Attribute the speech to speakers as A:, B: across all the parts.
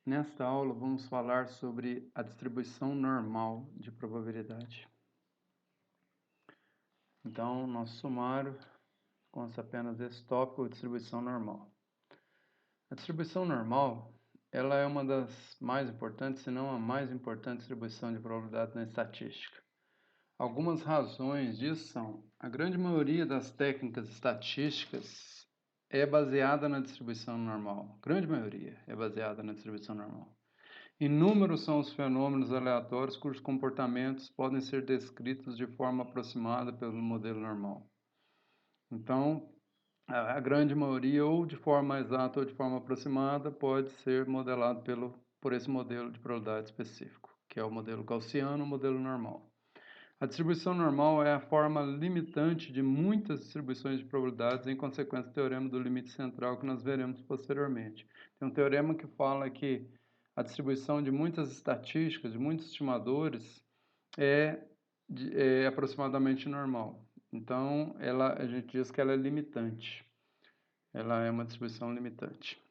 A: Nesta aula, vamos falar sobre a distribuição normal de probabilidade. Então, nosso sumário consta apenas desse tópico, distribuição normal. A distribuição normal, ela é uma das mais importantes, se não a mais importante distribuição de probabilidade na estatística. Algumas razões disso são: a grande maioria das técnicas estatísticas é baseada na distribuição normal. A grande maioria é baseada na distribuição normal. Inúmeros são os fenômenos aleatórios cujos comportamentos podem ser descritos de forma aproximada pelo modelo normal. Então, a grande maioria, ou de forma exata ou de forma aproximada, pode ser modelado por esse modelo de probabilidade específico, que é o modelo gaussiano, o modelo normal. A distribuição normal é a forma limitante de muitas distribuições de probabilidades em consequência do teorema do limite central que nós veremos posteriormente. Tem um teorema que fala que a distribuição de muitas estatísticas, de muitos estimadores, é aproximadamente normal. Então, a gente diz que ela é limitante. Ela é uma distribuição limitante.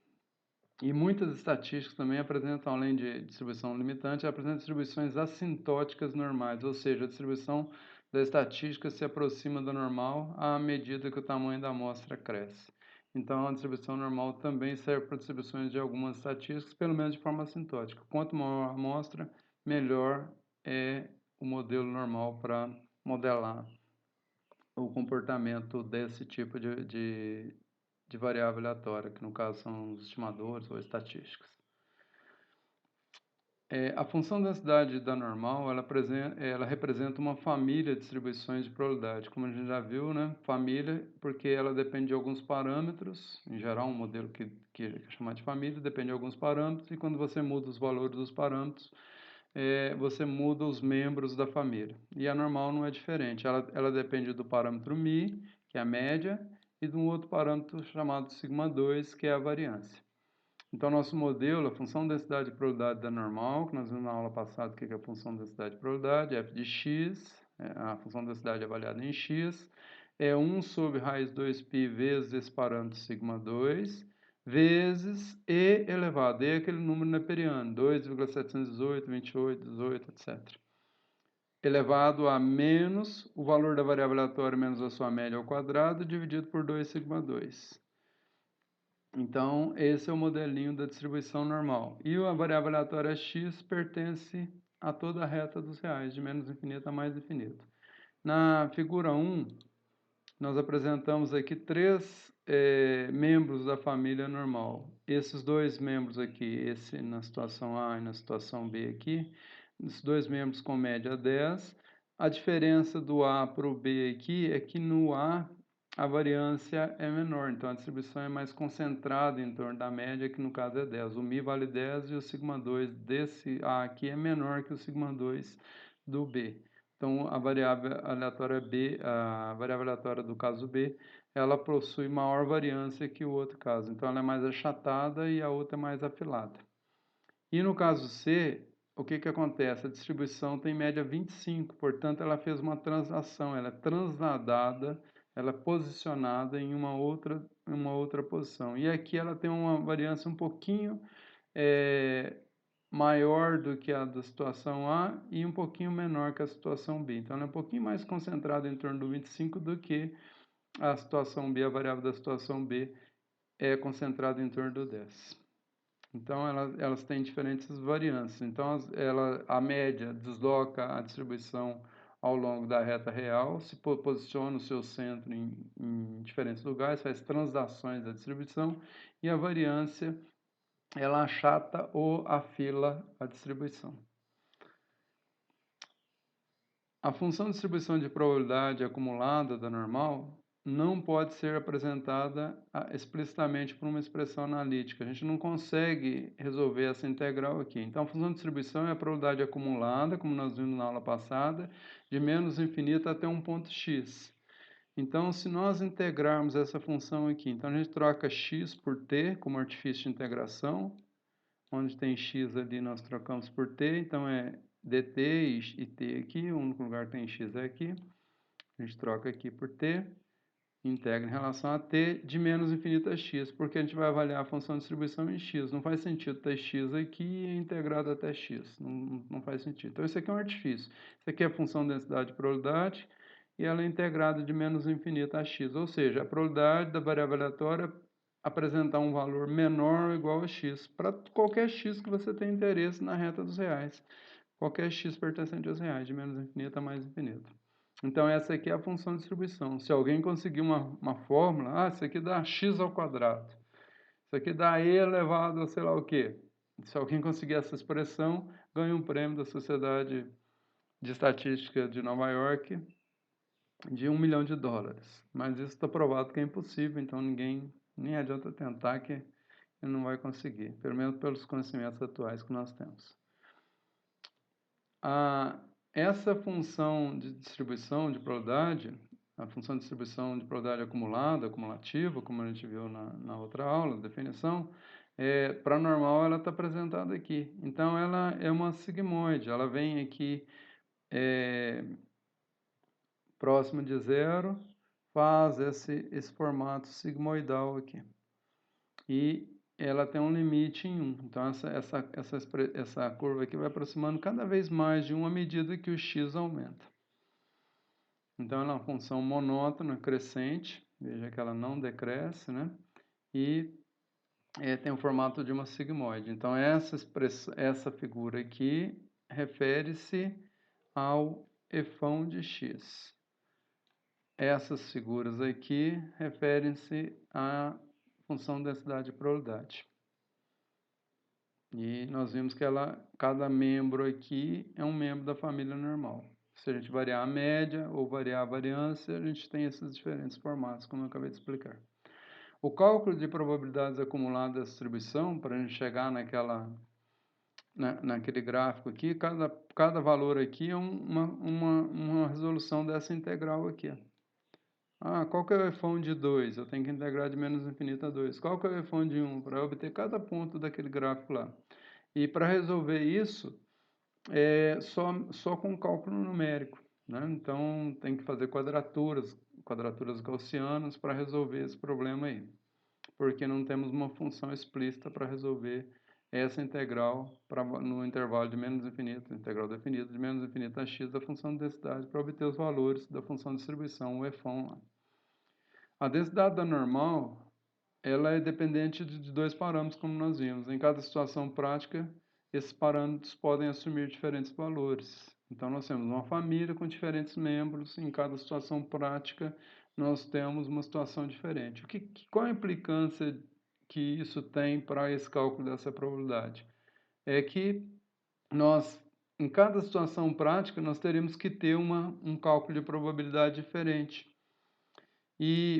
A: E muitas estatísticas também apresentam, além de distribuição limitante, apresentam distribuições assintóticas normais, ou seja, a distribuição da estatística se aproxima da normal à medida que o tamanho da amostra cresce. Então, a distribuição normal também serve para distribuições de algumas estatísticas, pelo menos de forma assintótica. Quanto maior a amostra, melhor é o modelo normal para modelar o comportamento desse tipo de variável aleatória, que no caso são os estimadores ou estatísticas. A função densidade da normal, ela representa uma família de distribuições de probabilidade, como a gente já viu, né? Família, porque ela depende de alguns parâmetros, em geral um modelo que é chamado de família, depende de alguns parâmetros, e quando você muda os valores dos parâmetros, você muda os membros da família. E a normal não é diferente, ela depende do parâmetro μ, que é a média, e de um outro parâmetro chamado σ2, que é a variância. Então, nosso modelo, a função densidade de probabilidade da normal, que nós vimos na aula passada o que é a função densidade de probabilidade, f de x, a função densidade avaliada em x, é 1 sobre raiz 2π vezes esse parâmetro σ2, vezes e elevado, e é aquele número neperiano, 2,718, 28, 18, etc. Elevado a menos o valor da variável aleatória menos a sua média ao quadrado, dividido por 2σ2. Então, esse é o modelinho da distribuição normal. E a variável aleatória x pertence a toda a reta dos reais, de menos infinito a mais infinito. Na figura 1, nós apresentamos aqui três membros da família normal. Esses dois membros aqui, esse na situação A e na situação B aqui, esses dois membros com média 10. A diferença do A para o B aqui é que no A a variância é menor, então a distribuição é mais concentrada em torno da média, que no caso é 10. O μ vale 10 e o σ2 desse A aqui é menor que o σ2 do B. Então, a variável aleatória B, a variável aleatória do caso B, ela possui maior variância que o outro caso. Então, ela é mais achatada e a outra é mais afilada. E no caso C, o que acontece? A distribuição tem média 25, portanto, ela fez uma translação, ela é transladada, ela é posicionada em uma outra posição. E aqui ela tem uma variância um pouquinho maior do que a da situação A e um pouquinho menor que a situação B. Então, ela é um pouquinho mais concentrada em torno do 25 do que a situação B, a variável da situação B é concentrada em torno do 10. Então, elas têm diferentes variâncias. Então, a média desloca a distribuição ao longo da reta real, se posiciona o seu centro em diferentes lugares, faz translações da distribuição, e a variância ela achata ou afila a distribuição. A função de distribuição de probabilidade acumulada da normal não pode ser apresentada explicitamente por uma expressão analítica. A gente não consegue resolver essa integral aqui. Então, a função de distribuição é a probabilidade acumulada, como nós vimos na aula passada, de menos infinito até um ponto x. Então, se nós integrarmos essa função aqui, então a gente troca x por t como artifício de integração. Onde tem x ali, nós trocamos por t, então é dt e t aqui, o único lugar que tem x é aqui. A gente troca aqui por t. integra em relação a t de menos infinito a x, porque a gente vai avaliar a função de distribuição em x. Não faz sentido ter x aqui e integrado até x. Não faz sentido. Então, isso aqui é um artifício. Isso aqui é a função densidade e probabilidade, e ela é integrada de menos infinito a x. Ou seja, a probabilidade da variável aleatória apresentar um valor menor ou igual a x, para qualquer x que você tenha interesse na reta dos reais. Qualquer x pertencente aos reais, de menos infinito a mais infinito. Então, essa aqui é a função de distribuição. Se alguém conseguir uma fórmula, isso aqui dá x ao quadrado, isso aqui dá e elevado a sei lá o quê. Se alguém conseguir essa expressão, ganha um prêmio da Sociedade de Estatística de Nova York de $1 milhão. Mas isso está provado que é impossível, então nem adianta tentar que não vai conseguir, pelo menos pelos conhecimentos atuais que nós temos. Essa função de distribuição de probabilidade, a função de distribuição de probabilidade acumulada, acumulativa, como a gente viu na outra aula, definição, para normal ela está apresentada aqui. Então, ela é uma sigmoide, ela vem aqui próximo de zero, faz esse formato sigmoidal aqui. E ela tem um limite em 1. Então, essa curva aqui vai aproximando cada vez mais de 1 à medida que o x aumenta. Então, ela é uma função monótona, crescente. Veja que ela não decresce, né? E tem o formato de uma sigmoide. Então, essa figura aqui refere-se ao efão de x. Essas figuras aqui referem-se à função densidade e probabilidade. E nós vimos que cada membro aqui é um membro da família normal. Se a gente variar a média ou variar a variância, a gente tem esses diferentes formatos, como eu acabei de explicar. O cálculo de probabilidades acumuladas da distribuição, para a gente chegar naquele gráfico aqui, cada valor aqui é uma resolução dessa integral aqui. Qual que é o efão de 2? Eu tenho que integrar de menos infinito a 2. Qual que é o efão de 1? Para obter cada ponto daquele gráfico lá. E para resolver isso, só com cálculo numérico, né? Então, tem que fazer quadraturas gaussianas para resolver esse problema aí. Porque não temos uma função explícita para resolver essa integral no intervalo de menos infinito, integral definida de menos infinito a x da função de densidade para obter os valores da função de distribuição, o efão lá. A densidade da normal, ela é dependente de dois parâmetros, como nós vimos. Em cada situação prática, esses parâmetros podem assumir diferentes valores. Então, nós temos uma família com diferentes membros. Em cada situação prática, nós temos uma situação diferente. Qual a implicância que isso tem para esse cálculo dessa probabilidade? É que em cada situação prática, nós teremos que ter um cálculo de probabilidade diferente.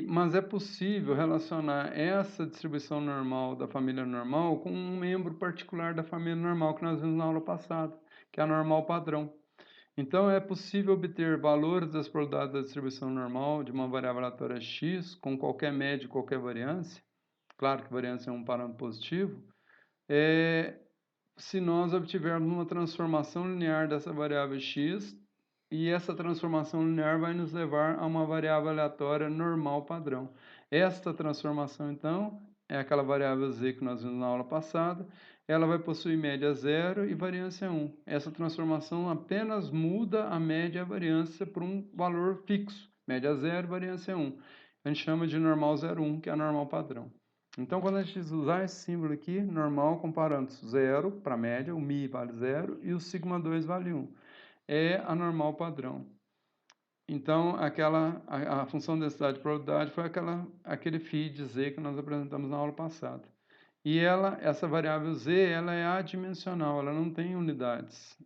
A: Mas é possível relacionar essa distribuição normal da família normal com um membro particular da família normal que nós vimos na aula passada, que é a normal padrão. Então, é possível obter valores das probabilidades da distribuição normal de uma variável aleatória x com qualquer média e qualquer variância. Claro que variância é um parâmetro positivo. Se nós obtivermos uma transformação linear dessa variável x, e essa transformação linear vai nos levar a uma variável aleatória normal padrão. Esta transformação, então, é aquela variável z que nós vimos na aula passada. Ela vai possuir média 0 e variância 1. Essa transformação apenas muda a média e a variância por um valor fixo. Média 0 e variância 1. A gente chama de normal 0,1, que é a normal padrão. Então, quando a gente usar esse símbolo aqui, normal comparando 0 para a média, o mi vale 0 e o sigma 2 vale 1. É a normal padrão. Então, a função de densidade de probabilidade foi aquele φ de z que nós apresentamos na aula passada. E essa variável z, ela é adimensional, ela não tem unidades.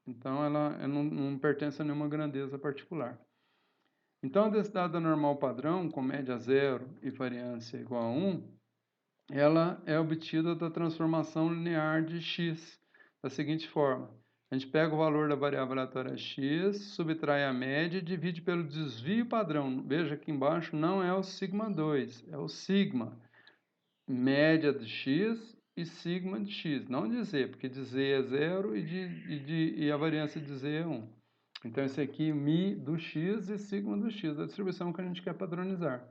A: Então, ela não pertence a nenhuma grandeza particular. Então, a densidade da normal padrão, com média 0 e variância igual a 1, ela é obtida da transformação linear de x, da seguinte forma. A gente pega o valor da variável aleatória x, subtrai a média e divide pelo desvio padrão. Veja aqui embaixo, não é o sigma 2, é o sigma. Média de x e sigma de x. Não de z, porque de z é 0 e a variância de z é 1. Então, esse aqui, mi do x e sigma do x, a distribuição que a gente quer padronizar.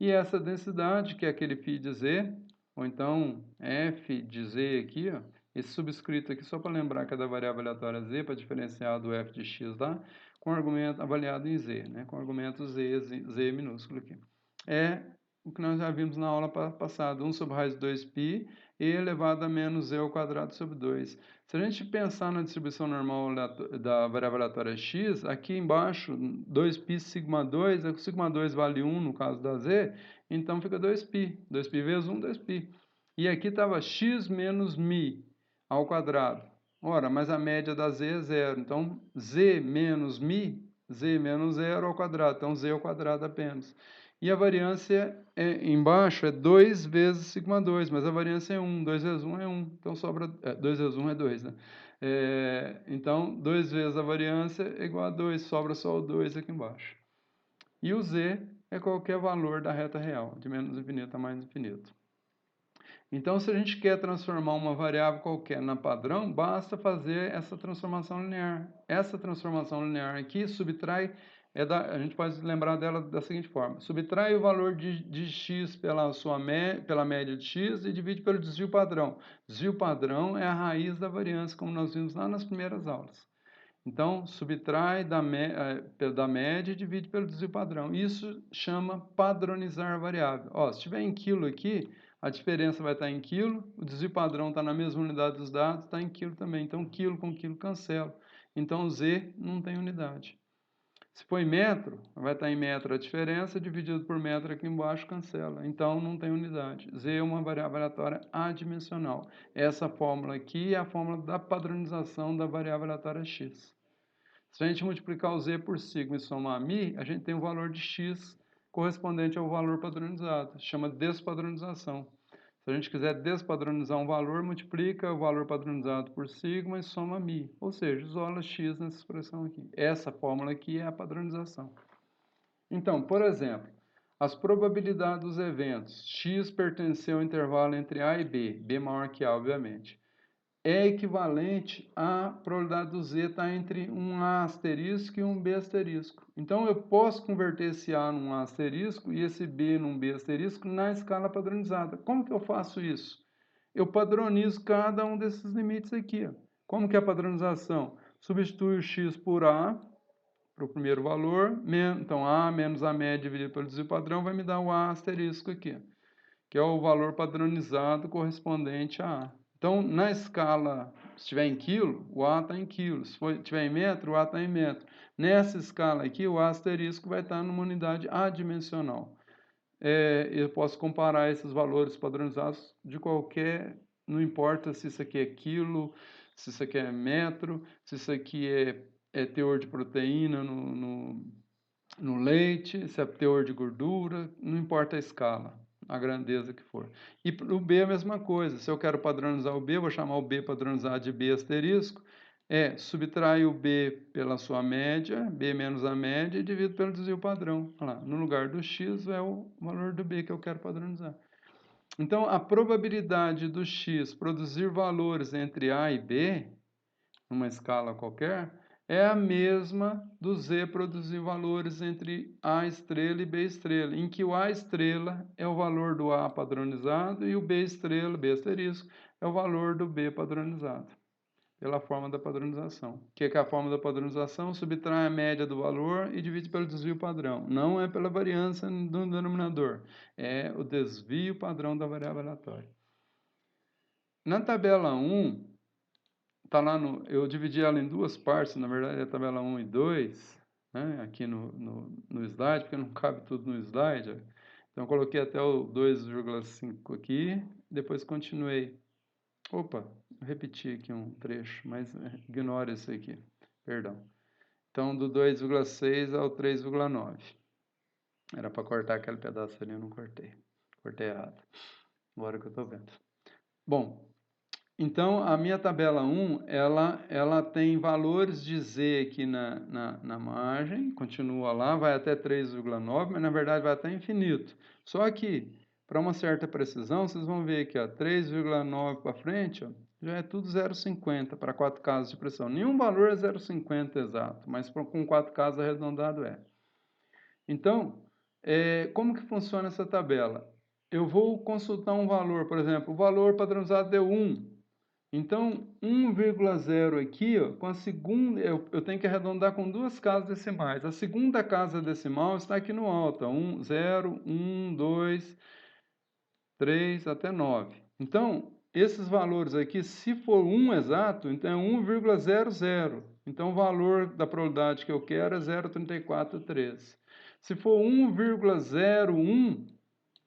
A: E essa densidade, que é aquele φ de z, ou então f de z aqui, ó, esse subscrito aqui, só para lembrar que é da variável aleatória z, para diferenciar do f de x lá, com argumento avaliado em z, né, com argumento z minúsculo aqui. É o que nós já vimos na aula passada, 1 sobre raiz de 2π e elevado a menos z ao quadrado sobre 2. Se a gente pensar na distribuição normal da variável aleatória x, aqui embaixo, 2π sigma 2, o sigma 2 vale 1 no caso da z, então fica 2π. 2π vezes 1, 2π. E aqui estava x menos μ ao quadrado. Ora, mas a média da z é 0. Então, z menos μ, z menos 0 ao quadrado. Então, z ao quadrado apenas. E a variância embaixo é 2 vezes sigma 2, mas a variância é 1. 2 vezes 1 é 1. Então, sobra... 2 vezes 1 é 2, né? Então, 2 vezes a variância é igual a 2. Sobra só o 2 aqui embaixo. E o z é qualquer valor da reta real, de menos infinito a mais infinito. Então, se a gente quer transformar uma variável qualquer na padrão, basta fazer essa transformação linear. Essa transformação linear aqui subtrai, a gente pode lembrar dela da seguinte forma: subtrai o valor de x pela média de x e divide pelo desvio padrão. Desvio padrão é a raiz da variância, como nós vimos lá nas primeiras aulas. Então, subtrai da média e divide pelo desvio padrão. Isso chama padronizar a variável. Ó, se tiver em quilo aqui, a diferença vai estar em quilo, o desvio padrão está na mesma unidade dos dados, está em quilo também. Então, quilo com quilo cancela. Então, z não tem unidade. Se for em metro, vai estar em metro a diferença, dividido por metro aqui embaixo, cancela. Então, não tem unidade. Z é uma variável aleatória adimensional. Essa fórmula aqui é a fórmula da padronização da variável aleatória x. Se a gente multiplicar o z por sigma e somar a μ, a gente tem o valor de x correspondente ao valor padronizado. Chama despadronização. Se a gente quiser despadronizar um valor, multiplica o valor padronizado por sigma e soma μ. Ou seja, isola x nessa expressão aqui. Essa fórmula aqui é a padronização. Então, por exemplo, as probabilidades dos eventos. X pertenceu ao intervalo entre A e B. B maior que A, obviamente. É equivalente à probabilidade do z estar entre um A asterisco e um B asterisco. Então, eu posso converter esse A num A asterisco e esse B num B asterisco na escala padronizada. Como que eu faço isso? Eu padronizo cada um desses limites aqui. Ó. Como que é a padronização? Substitui o x por A, para o primeiro valor. Então, A menos a média dividido pelo desvio padrão vai me dar o A asterisco aqui, que é o valor padronizado correspondente a A. Então, na escala, se estiver em quilo, o A está em quilo. Se estiver em metro, o A está em metro. Nessa escala aqui, o A asterisco vai estar numa unidade adimensional. Eu posso comparar esses valores padronizados de qualquer... Não importa se isso aqui é quilo, se isso aqui é metro, se isso aqui é teor de proteína no leite, se é teor de gordura, não importa a escala, a grandeza que for. E o B é a mesma coisa. Se eu quero padronizar o B, eu vou chamar o B padronizado de B asterisco. Subtrai o B pela sua média, B menos a média, e divido pelo desvio padrão. Olha lá, no lugar do X é o valor do B que eu quero padronizar. Então, a probabilidade do X produzir valores entre A e B, numa escala qualquer, é a mesma do Z produzir valores entre A estrela e B estrela, em que o A estrela é o valor do A padronizado e o B estrela, B asterisco, é o valor do B padronizado, pela forma da padronização. O que é a forma da padronização? Subtrai a média do valor e divide pelo desvio padrão. Não é pela variância do denominador, é o desvio padrão da variável aleatória. Na tabela 1, tá lá eu dividi ela em duas partes, na verdade é a tabela 1 e 2, né, aqui no slide, porque não cabe tudo no slide. Então, eu coloquei até o 2,5 aqui, depois continuei. Opa, eu repeti aqui um trecho, mas ignora isso aqui, perdão. Então, do 2,6 ao 3,9. Era para cortar aquele pedaço ali, eu não cortei. Cortei errado. Agora que eu estou vendo. Bom, então, a minha tabela 1, ela tem valores de z aqui na margem, continua lá, vai até 3,9, mas na verdade vai até infinito. Só que, para uma certa precisão, vocês vão ver aqui, 3,9 para frente, ó, já é tudo 0,50 para 4 casos de pressão. Nenhum valor é 0,50 exato, mas com 4 casos arredondado é. Então, como que funciona essa tabela? Eu vou consultar um valor, por exemplo, o valor padronizado deu 1. Então, 1,0 aqui, ó, com a segunda, eu tenho que arredondar com duas casas decimais. A segunda casa decimal está aqui no alto, 1, 0, 1, 2, 3 até 9. Então, esses valores aqui, se for 1 exato, então é 1,00. Então, o valor da probabilidade que eu quero é 0,343. Se for 1,01,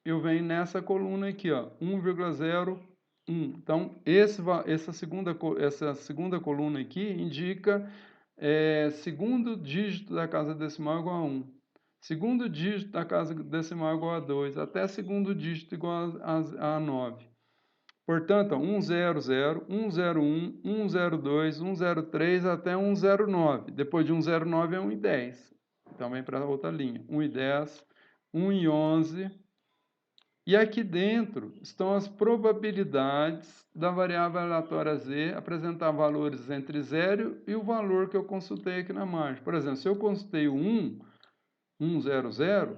A: eu venho nessa coluna aqui, ó, 1,01. Então, essa segunda coluna aqui indica segundo dígito da casa decimal igual a 1. Segundo dígito da casa decimal igual a 2, até segundo dígito igual a 9. Portanto, ó, 100, 101, 102, 103 até 109. Depois de 109 é 1,10. Então, vem para a outra linha. 1,10, 1,11. E aqui dentro estão as probabilidades da variável aleatória z apresentar valores entre 0 e o valor que eu consultei aqui na margem. Por exemplo, se eu consultei o 1, 100,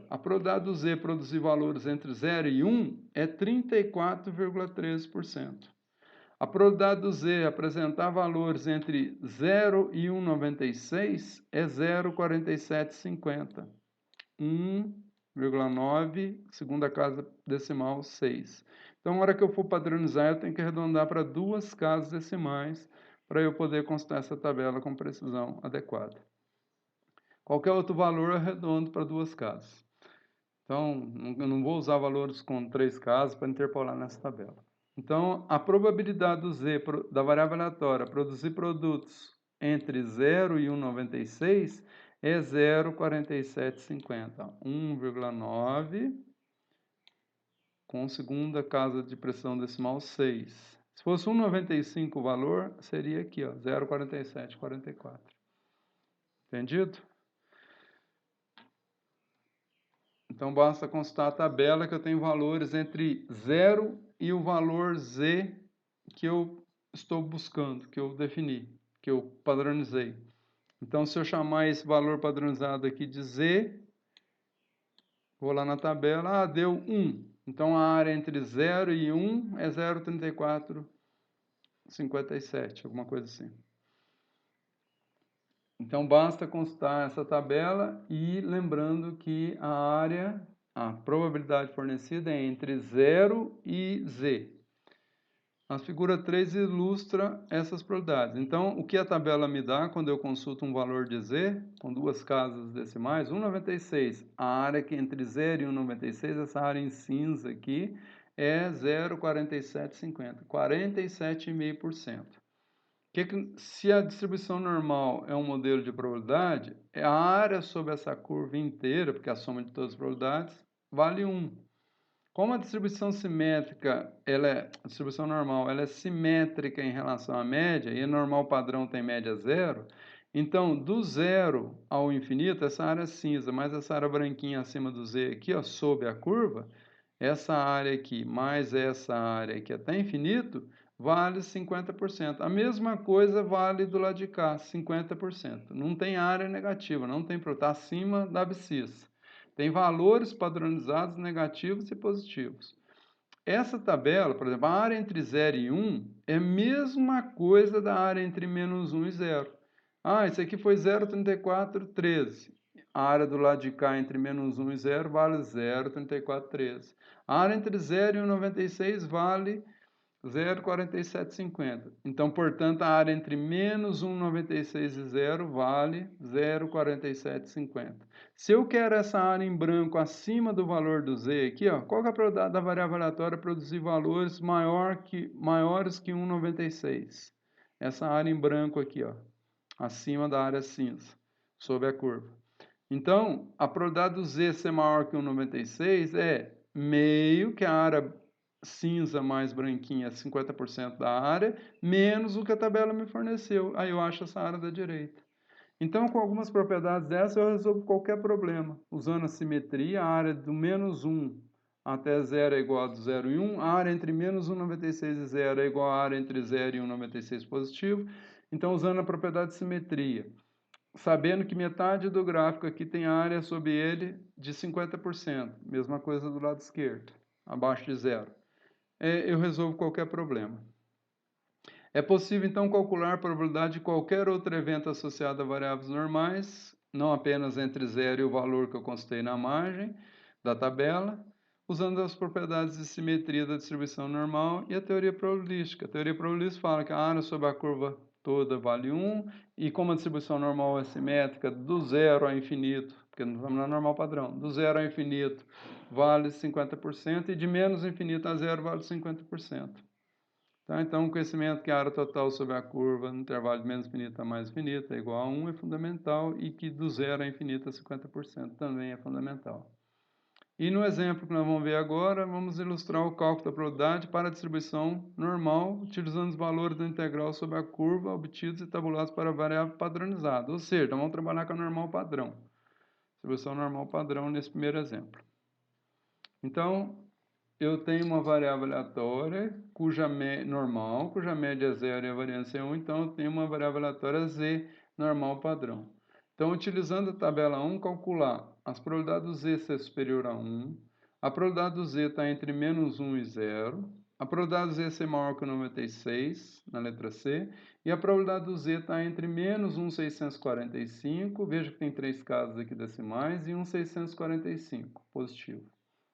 A: a probabilidade do z produzir valores entre 0 e 1 é 34,13%. A probabilidade do z apresentar valores entre 0 e 1,96 é 0,4750. 1,9, segunda casa decimal, 6. Então, na hora que eu for padronizar, eu tenho que arredondar para duas casas decimais para eu poder consultar essa tabela com precisão adequada. Qualquer outro valor eu arredondo para duas casas. Então, eu não vou usar valores com 3 casas para interpolar nessa tabela. Então, a probabilidade do z, da variável aleatória, produzir produtos entre 0 e 1,96 é 0,4750. 1,9 com segunda casa de pressão decimal 6. Se fosse 1,95 o valor, seria aqui, ó, 0,4744. Entendido? Então, basta consultar a tabela que eu tenho valores entre 0 e o valor z que eu estou buscando, que eu defini, que eu padronizei. Então, se eu chamar esse valor padronizado aqui de z, vou lá na tabela, deu 1. Então, a área entre 0 e 1 é 0,3457, alguma coisa assim. Então, basta consultar essa tabela e lembrando que a probabilidade fornecida é entre 0 e z. A figura 3 ilustra essas probabilidades. Então, o que a tabela me dá quando eu consulto um valor de z, com duas casas decimais, 1,96. A área que entre 0 e 1,96, essa área em cinza aqui, é 0,4750, 47,5%. Se a distribuição normal é um modelo de probabilidade, a área sobre essa curva inteira, porque é a soma de todas as probabilidades, vale 1. Como a distribuição simétrica, a distribuição normal, ela é simétrica em relação à média, e a normal padrão tem média 0, então, do 0 ao infinito, essa área é cinza, mais essa área branquinha acima do z aqui, ó, sob a curva, essa área aqui mais essa área aqui até infinito, vale 50%. A mesma coisa vale do lado de cá, 50%. Não tem área negativa, não tem, está acima da abscissa. Tem valores padronizados negativos e positivos. Essa tabela, por exemplo, a área entre 0 e 1 é a mesma coisa da área entre menos 1 e 0. Isso aqui foi 0,3413. A área do lado de cá entre menos 1 e 0 vale 0,3413. A área entre 0 e 1,96 vale 0,4750. Então, portanto, a área entre menos 1,96 e 0 vale 0,4750. Se eu quero essa área em branco acima do valor do z aqui, ó, qual que é a probabilidade da variável aleatória produzir valores maiores que 1,96? Essa área em branco aqui, ó, acima da área cinza, sob a curva. Então, a probabilidade do z ser maior que 1,96 é meio que a área cinza mais branquinha, 50% da área, menos o que a tabela me forneceu. Aí eu acho essa área da direita. Então, com algumas propriedades dessas, eu resolvo qualquer problema. Usando a simetria, a área do menos 1 até 0 é igual a do 0 e 1. A área entre menos 1,96 e 0 é igual à área entre 0 e 1,96 positivo. Então, usando a propriedade de simetria, sabendo que metade do gráfico aqui tem área sobre ele de 50%, mesma coisa do lado esquerdo, abaixo de zero. Eu resolvo qualquer problema. É possível, então, calcular a probabilidade de qualquer outro evento associado a variáveis normais, não apenas entre zero e o valor que eu consultei na margem da tabela, usando as propriedades de simetria da distribuição normal e a teoria probabilística. A teoria probabilística fala que a área sobre a curva toda vale 1, e como a distribuição normal é simétrica, do zero a infinito, porque não estamos na normal padrão, do zero a infinito vale 50%, e de menos infinito a zero vale 50%. Tá? Então, o conhecimento que a área total sobre a curva no intervalo de menos infinito a mais infinito é igual a 1 é fundamental, e que do zero a infinito a 50% também é fundamental. E no exemplo que nós vamos ver agora, vamos ilustrar o cálculo da probabilidade para a distribuição normal, utilizando os valores da integral sobre a curva obtidos e tabulados para a variável padronizada. Ou seja, vamos trabalhar com a normal padrão. Distribuição normal padrão nesse primeiro exemplo. Então, eu tenho uma variável aleatória, normal, cuja média é 0 e a variância é 1, então eu tenho uma variável aleatória z normal padrão. Então, utilizando a tabela 1, calcular as probabilidades do z ser superior a 1, a probabilidade do z está entre menos 1 e 0, a probabilidade do z ser maior que 96, na letra C, e a probabilidade do z está entre menos 1,645, veja que tem 3 casos aqui decimais, e 1,645, positivo.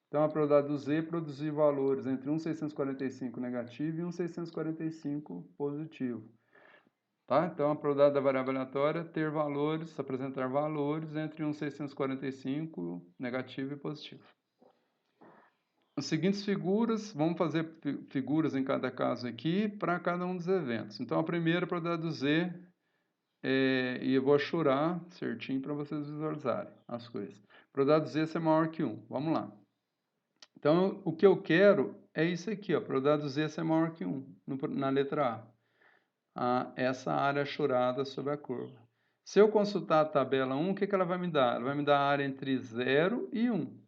A: Então, a probabilidade do z produzir valores entre 1,645 negativo e 1,645 positivo. Tá? Então, a probabilidade da variável aleatória ter valores, apresentar valores entre 1,645 negativo e positivo. As seguintes figuras, vamos fazer figuras em cada caso aqui, para cada um dos eventos. Então, a primeira, a probabilidade do z, e eu vou achurar certinho para vocês visualizarem as coisas. A probabilidade do z ser maior que 1. Vamos lá. Então, o que eu quero é isso aqui, ó, probabilidade do z ser maior que 1, na letra A. Essa área achurada sobre a curva. Se eu consultar a tabela 1, o que ela vai me dar? Ela vai me dar a área entre 0 e 1.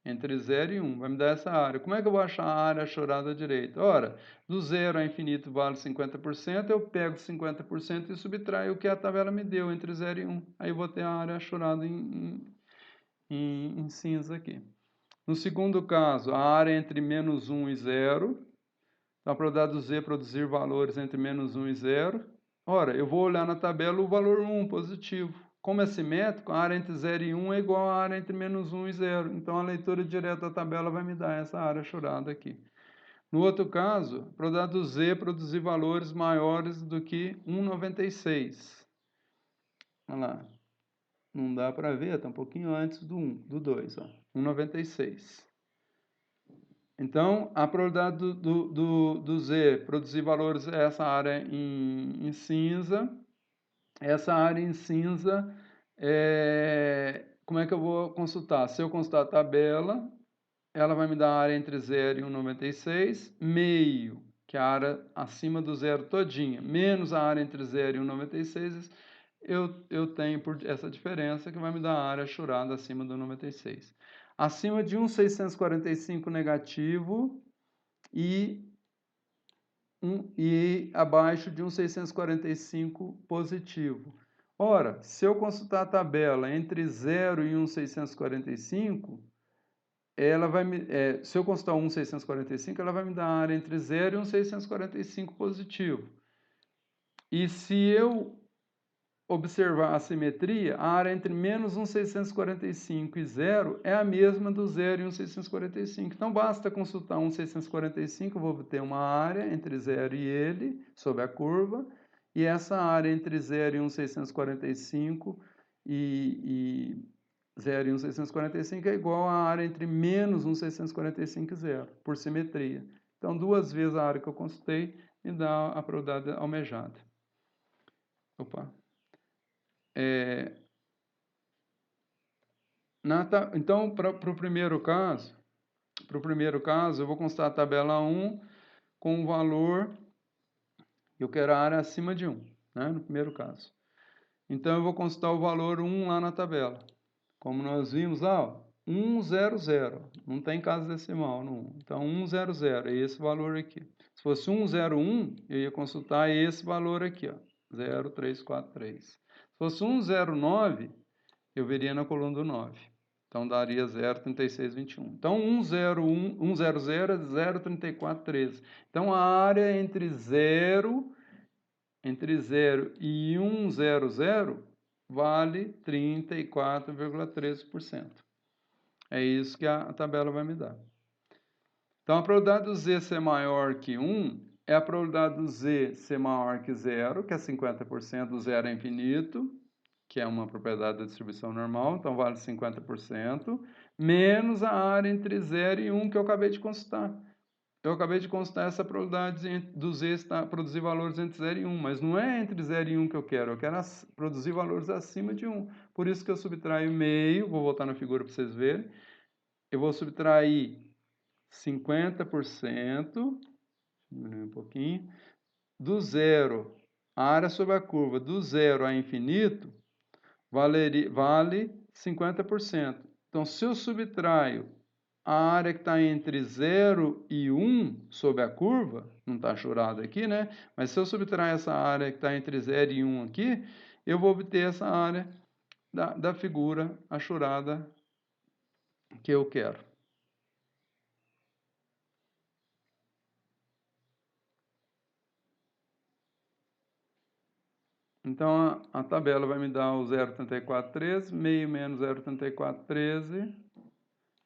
A: Entre 0 e 1, vai me dar essa área. Como é que eu vou achar a área achurada à direita? Ora, do 0 a infinito vale 50%, eu pego 50% e subtraio o que a tabela me deu, entre 0 e 1. Aí eu vou ter a área achurada em cinza aqui. No segundo caso, a área entre menos 1 e 0. Então, a probabilidade do z produzir valores entre menos 1 e 0. Ora, eu vou olhar na tabela o valor 1, positivo. Como é simétrico, a área entre 0 e 1 é igual à área entre menos 1 e 0. Então, a leitura direta da tabela vai me dar essa área achurada aqui. No outro caso, a probabilidade do z produzir valores maiores do que 1,96. Olha lá. Não dá para ver, está um pouquinho antes do 2, 1,96. Então, a probabilidade do z produzir valores é essa área em cinza. Essa área em cinza, como é que eu vou consultar? Se eu consultar a tabela, ela vai me dar a área entre 0 e 1,96, meio, que é a área acima do zero todinha, menos a área entre 0 e 1,96, eu tenho por essa diferença que vai me dar a área achurada acima do 96. Acima de 1,645 negativo e abaixo de 1,645 positivo. Ora, se eu consultar a tabela entre 0 e 1,645, se eu consultar 1,645, ela vai me dar a área entre 0 e 1,645 positivo. E se eu observar a simetria, a área entre menos 1,645 e 0 é a mesma do 0 e 1,645. Então, basta consultar 1,645, eu vou ter uma área entre 0 e ele, sobre a curva, e essa área entre 0 e 1,645 e 0 e 1,645 é igual à área entre menos 1,645 e 0, por simetria. Então, duas vezes a área que eu consultei me dá a probabilidade almejada. Opa. Então, para o primeiro caso, eu vou consultar a tabela 1 com o valor, eu quero a área acima de 1, né, no primeiro caso. Então, eu vou consultar o valor 1 lá na tabela. Como nós vimos lá, 100, não tem casa decimal no 1. Então, 100 é esse valor aqui. Se fosse 101, eu ia consultar esse valor aqui, ó. 0,343. Se fosse 109, eu veria na coluna do 9. Então, daria 0,3621. Então, 101, 100 é 0,3413. Então, a área entre 0 e 100 vale 34,13%. É isso que a tabela vai me dar. Então, a probabilidade do Z ser maior que 1 é a probabilidade do Z ser maior que 0, que é 50%, do zero é infinito, que é uma propriedade da distribuição normal, então vale 50%, menos a área entre 0 e 1 que eu acabei de consultar. Eu acabei de consultar essa probabilidade do Z produzir valores entre 0 e 1, mas não é entre 0 e 1 que eu quero produzir valores acima de 1. Por isso que eu subtraio meio, vou voltar na figura para vocês verem, eu vou subtrair 50%, diminuir um pouquinho, do zero, a área sobre a curva, do zero a infinito, vale 50%. Então, se eu subtraio a área que está entre 0 e 1 sobre a curva, não está churado aqui, né? Mas se eu subtrair essa área que está entre 0 e 1 aqui, eu vou obter essa área da figura achurada que eu quero. Então, a tabela vai me dar o 0,3413, meio menos 0,3413,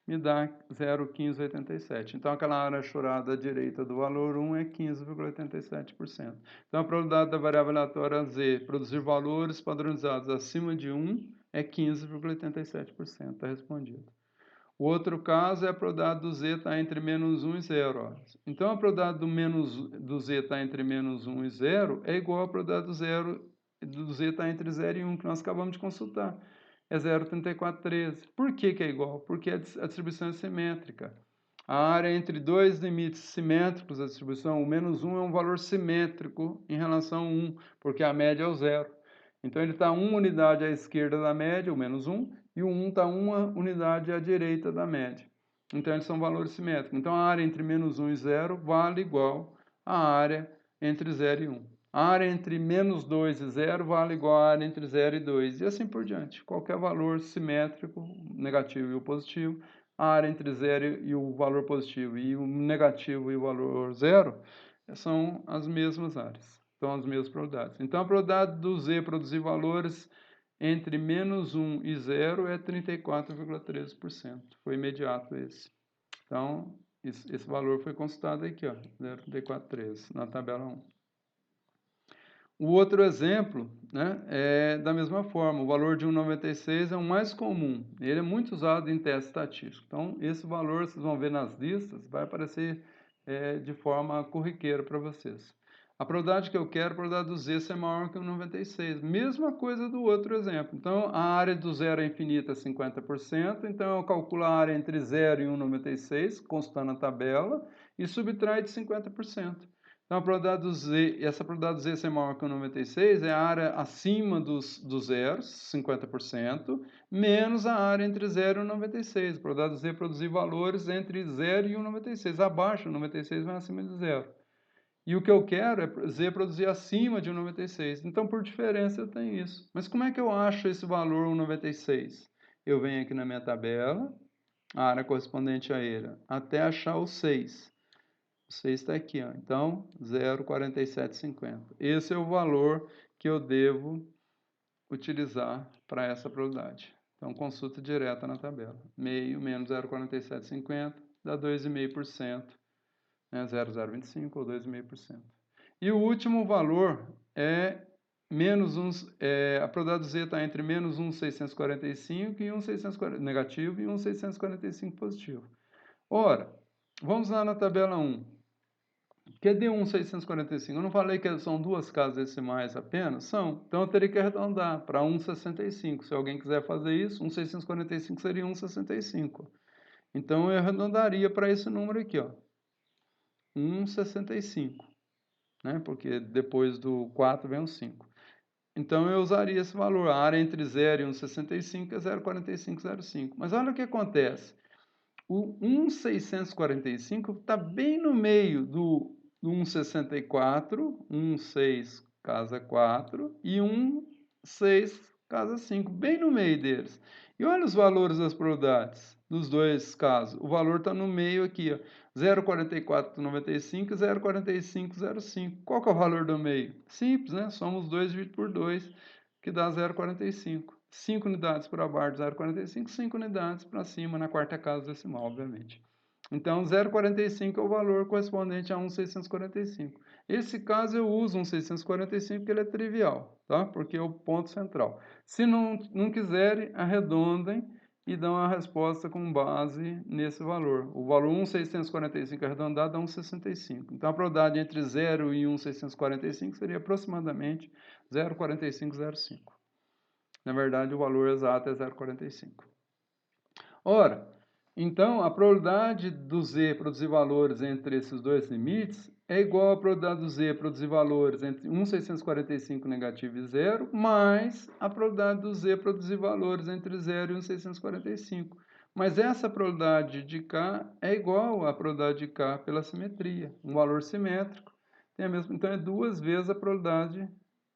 A: me dá 0,1587. Então, aquela área achurada à direita do valor 1 é 15,87%. Então, a probabilidade da variável aleatória Z produzir valores padronizados acima de 1 é 15,87%. Está respondido. O outro caso é a probabilidade do Z estar entre menos 1 e 0. Então, a probabilidade do Z estar entre menos 1 e 0 é igual à probabilidade do Z estar entre 0 e 1, que nós acabamos de consultar. É 0,3413. Por que é igual? Porque a distribuição é simétrica. A área entre dois limites simétricos da distribuição, o menos 1 é um valor simétrico em relação a 1, porque a média é o 0. Então, ele está uma unidade à esquerda da média, o menos 1, e o 1 está uma unidade à direita da média. Então, eles são valores simétricos. Então, a área entre menos 1 e 0 vale igual à área entre 0 e 1. A área entre menos 2 e 0 vale igual à área entre 0 e 2, e assim por diante. Qualquer valor simétrico, negativo e o positivo, a área entre 0 e o valor positivo e o negativo e o valor 0 são as mesmas áreas, são as mesmas probabilidades. Então, a probabilidade do Z produzir valores entre menos 1 e 0 é 34,13%. Foi imediato esse. Então, esse valor foi consultado aqui, ó, 0,3413, na tabela 1. O outro exemplo, né, é da mesma forma, o valor de 1,96 é o mais comum, ele é muito usado em teste estatístico. Então, esse valor, vocês vão ver nas listas, vai aparecer de forma corriqueira para vocês. A probabilidade que eu quero, a probabilidade do Z ser maior que 1,96. Mesma coisa do outro exemplo. Então, a área do zero é infinita é 50%, então eu calculo a área entre 0 e 1,96, constando a tabela, e subtrai de 50%. Então, a probabilidade do Z, essa probabilidade do Z ser maior que 96 é a área acima dos zeros, 50%, menos a área entre 0 e 96. A probabilidade do Z produzir valores entre 0 e 1,96. Abaixo, 96 vai acima de 0. E o que eu quero é Z produzir acima de 1,96. Então, por diferença, eu tenho isso. Mas como é que eu acho esse valor 1,96? Eu venho aqui na minha tabela, a área correspondente a ele, até achar o 6. O 6 está aqui, ó. Então, 0,4750. Esse é o valor que eu devo utilizar para essa probabilidade. Então, consulta direta na tabela. Meio menos 0,4750 dá 2,5%, né? 0,025 ou 2,5%. E o último valor é menos a probabilidade do Z está entre menos 1,645 e 1,640 negativo e 1,645 positivo. Ora, vamos lá na tabela 1. QD 1,645. Eu não falei que são duas casas decimais apenas? São. Então, eu teria que arredondar para 1,65. Se alguém quiser fazer isso, 1,645 seria 1,65. Então, eu arredondaria para esse número aqui, ó. 1,65. Né? Porque depois do 4 vem o 5. Então, eu usaria esse valor. A área entre 0 e 1,65 é 0,4505. Mas olha o que acontece. O 1,645 está bem no meio do 1,64, 1,6 casa 4, e 1, 6, casa 5, bem no meio deles. E olha os valores das probabilidades dos dois casos. O valor está no meio aqui, ó, 0,4495 e 0,4505. Qual que é o valor do meio? Simples, né? Somos 2 dividido por 2, que dá 0,45. 5 unidades para baixo, 0,45, 5 unidades para cima, na quarta casa decimal, obviamente. Então, 0,45 é o valor correspondente a 1,645. Esse caso eu uso 1,645 porque ele é trivial, tá? Porque é o ponto central. Se não quiserem, arredondem e dão a resposta com base nesse valor. O valor 1,645 arredondado dá 1,65. Então, a probabilidade entre 0 e 1,645 seria aproximadamente 0,4505. Na verdade, o valor exato é 0,45. Ora, então, a probabilidade do z produzir valores entre esses dois limites é igual à probabilidade do z produzir valores entre 1,645 negativo e 0, mais a probabilidade do z produzir valores entre 0 e 1,645. Mas essa probabilidade de K é igual à probabilidade de K pela simetria. Um valor simétrico tem a mesma, então é 2 vezes a probabilidade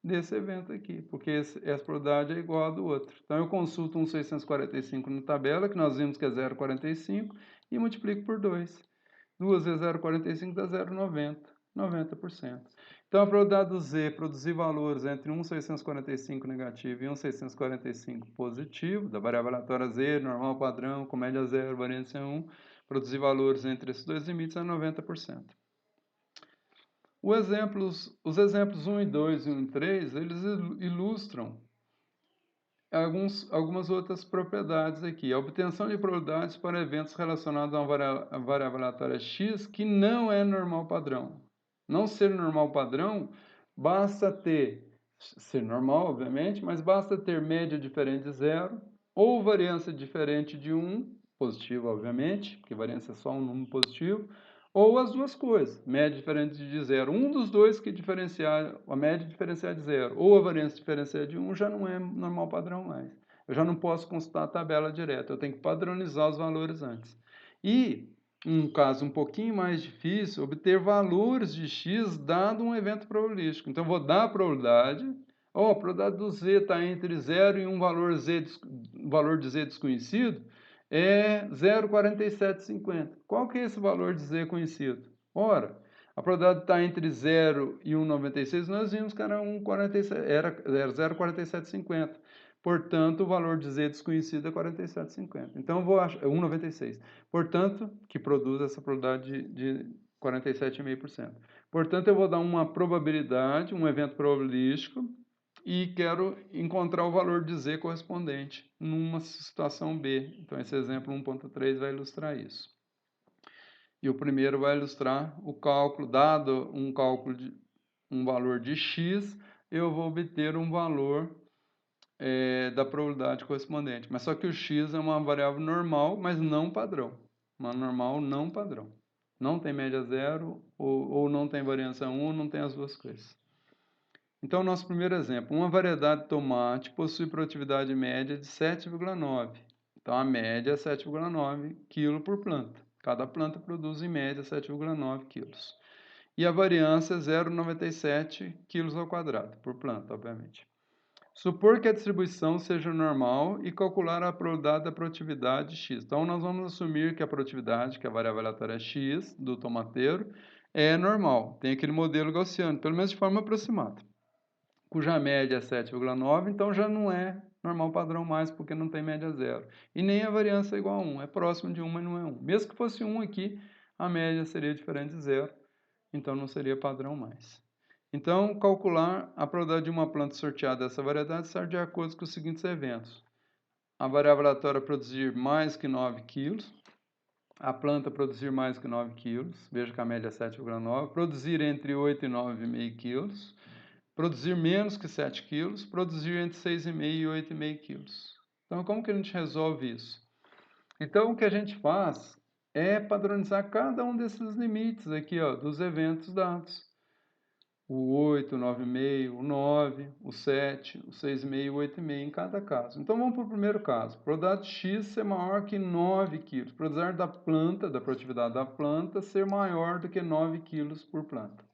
A: desse evento aqui, porque essa probabilidade é igual a do outro. Então, eu consulto 1,645 na tabela, que nós vimos que é 0,45, e multiplico por 2. 2 vezes 0,45 dá 0,90, 90%. Então, a probabilidade do Z produzir valores entre 1,645 negativo e 1,645 positivo, da variável aleatória Z, normal padrão, com média 0, variância 1, produzir valores entre esses dois limites é 90%. Os exemplos 1 e 2 e 1 e 3, eles ilustram algumas outras propriedades aqui. A obtenção de probabilidades para eventos relacionados a uma variável aleatória x que não é normal padrão. Não ser normal padrão, basta ser normal, obviamente, mas basta ter média diferente de 0, ou variância diferente de 1, positiva, obviamente, porque variância é só um número positivo, ou as duas coisas, média diferente de 0. Um dos dois que diferenciar, a média diferenciar de 0 ou a variância diferenciar de 1 já não é normal padrão mais. Eu já não posso consultar a tabela direta, eu tenho que padronizar os valores antes. E, um caso um pouquinho mais difícil, obter valores de x dado um evento probabilístico. Então, eu vou dar a probabilidade, a probabilidade do z está entre 0 e um valor de z desconhecido, é 0,4750. Qual que é esse valor de z conhecido? Ora, a probabilidade está entre 0 e 1,96, nós vimos que era 0,4750. Portanto, o valor de z desconhecido é 47,50. Então, eu vou achar 1,96. Portanto, que produz essa probabilidade de 47,5%. Portanto, eu vou dar uma probabilidade, um evento probabilístico, e quero encontrar o valor de z correspondente numa situação B. Então, esse exemplo 1.3 vai ilustrar isso. E o primeiro vai ilustrar o cálculo, dado um cálculo de um valor de x, eu vou obter um valor da probabilidade correspondente. Mas só que o x é uma variável normal, mas não padrão. Uma normal não padrão. Não tem média zero, ou não tem variância 1, não tem as duas coisas. Então, nosso primeiro exemplo, uma variedade de tomate possui produtividade média de 7,9. Então, a média é 7,9 kg por planta. Cada planta produz, em média, 7,9 kg. E a variância é 0,97 kg ao quadrado, por planta, obviamente. Supor que a distribuição seja normal e calcular a probabilidade da produtividade x. Então, nós vamos assumir que a produtividade, que é a variável aleatória x do tomateiro, é normal. Tem aquele modelo gaussiano, pelo menos de forma aproximada, cuja média é 7,9, então já não é normal padrão mais, porque não tem média zero. E nem a variância é igual a 1, é próximo de 1, mas não é 1. Mesmo que fosse 1 aqui, a média seria diferente de zero, então não seria padrão mais. Então, calcular a probabilidade de uma planta sorteada dessa variedade serve de acordo com os seguintes eventos. A variável aleatória produzir mais que 9 kg, a planta produzir mais que 9 kg, veja que a média é 7,9, produzir entre 8 e 9,5 kg, produzir menos que 7 kg, produzir entre 6,5 e 8,5 kg. Então, como que a gente resolve isso? Então, o que a gente faz é padronizar cada um desses limites aqui, ó, dos eventos dados. O 8, o 9,5, o 9, o 7, o 6,5 e o 8,5 em cada caso. Então, vamos para o primeiro caso. Probabilidade x ser maior que 9 kg. Probabilidade da planta, da produtividade da planta, ser maior do que 9 kg por planta.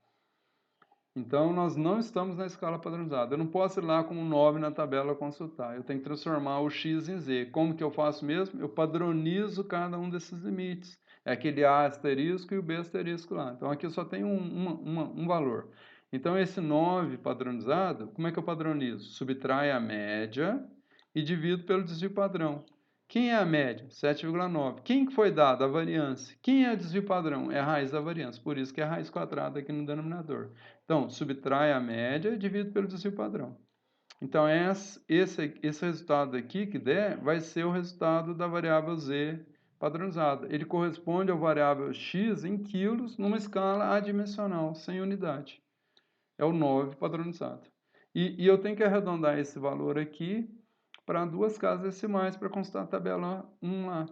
A: Então, nós não estamos na escala padronizada. Eu não posso ir lá com um 9 na tabela consultar. Eu tenho que transformar o x em z. Como que eu faço mesmo? Eu padronizo cada um desses limites. É aquele A asterisco e o B asterisco lá. Então, aqui eu só tenho um valor. Então, esse 9 padronizado, como é que eu padronizo? Subtrai a média e divido pelo desvio padrão. Quem é a média? 7,9. Quem que foi dado? A variância. Quem é o desvio padrão? É a raiz da variância. Por isso que é a raiz quadrada aqui no denominador. Então, subtrai a média e divide pelo desvio padrão. Então, esse resultado aqui que der, vai ser o resultado da variável z padronizada. Ele corresponde ao variável x em quilos numa escala adimensional, sem unidade. É o 9 padronizado. E eu tenho que arredondar esse valor aqui para duas casas decimais para constar a tabela 1 lá.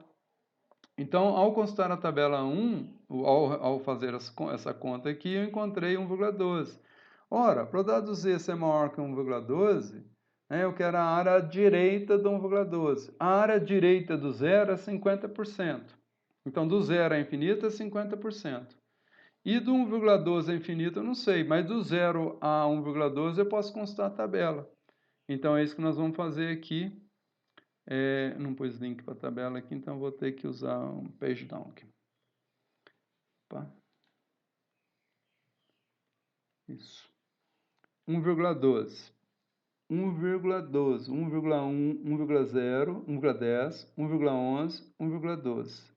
A: Então, ao consultar a tabela 1, ao fazer essa conta aqui, eu encontrei 1,12. Ora, para o dado z ser maior que 1,12, né, eu quero a área direita do 1,12. A área direita do zero é 50%. Então, do zero a infinito é 50%. E do 1,12 a infinito eu não sei, mas do 0 a 1,12 eu posso constar a tabela. Então, é isso que nós vamos fazer aqui. Não pus link para a tabela aqui, então vou ter que usar um page down aqui. Opa. Isso. 1,12. 1,12, 1,1, 1,0, 1,10, 1,11, 1,12.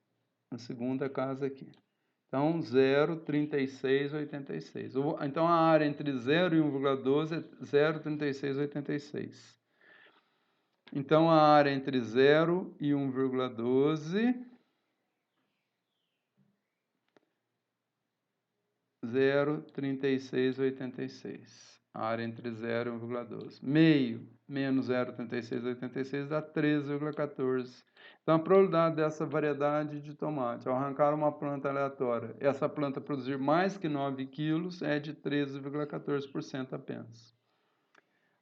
A: Na segunda casa aqui. Então, 0,3686. Então, a área entre 0 e 1,12 é 0,3686. Então, a área entre 0 e 1,12... 0,3686. A área entre 0 e 1,12. Meio menos 0,3686 dá 13,14. Então, a probabilidade dessa variedade de tomate, ao arrancar uma planta aleatória, essa planta produzir mais que 9 quilos, é de 13,14% apenas.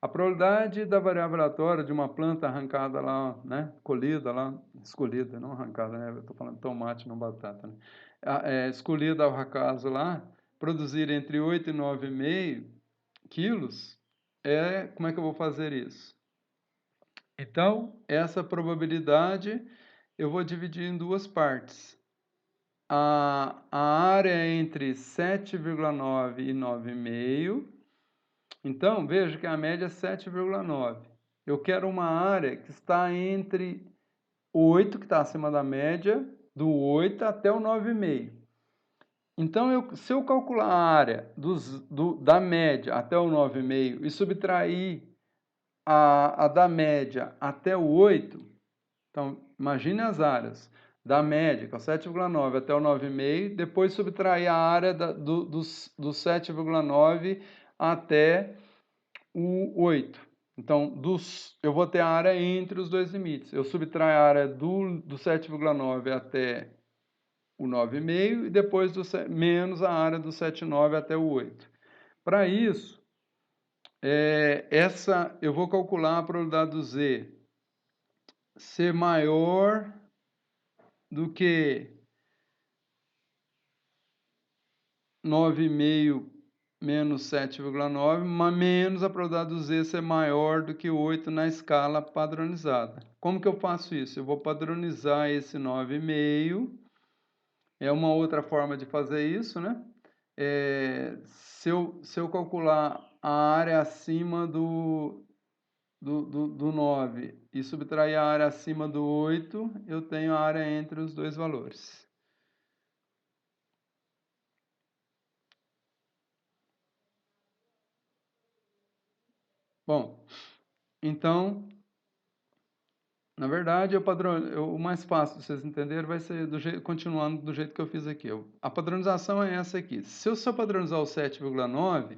A: A probabilidade da variável aleatória de uma planta arrancada lá, né, colhida lá, escolhida, não arrancada, né, eu estou falando de tomate, não batata, né, escolhida ao acaso lá, produzir entre 8 e 9,5 quilos, como é que eu vou fazer isso? Então, essa probabilidade eu vou dividir em duas partes. A área entre 7,9 e 9,5. Então, veja que a média é 7,9. Eu quero uma área que está entre 8, que está acima da média, do 8 até o 9,5. Então, se eu calcular a área da média até o 9,5 e subtrair a da média até o 8, então, imagine as áreas da média, que é o 7,9 até o 9,5, depois subtrair a área do 7,9 até o 8. Então, eu vou ter a área entre os dois limites. Eu subtraio a área do 7,9 até o 9,5 e depois menos a área do 7,9 até o 8. Para isso, eu vou calcular a probabilidade do z ser maior do que 9,5 menos 7,9, mas menos a probabilidade do z ser maior do que 8 na escala padronizada. Como que eu faço isso? Eu vou padronizar esse 9,5. É uma outra forma de fazer isso, né? Se eu calcular a área acima do 9 e subtrair a área acima do 8, eu tenho a área entre os dois valores. Bom, então, na verdade, o mais fácil de vocês entenderem vai ser continuando do jeito que eu fiz aqui. A padronização é essa aqui. Se eu só padronizar o 7,9,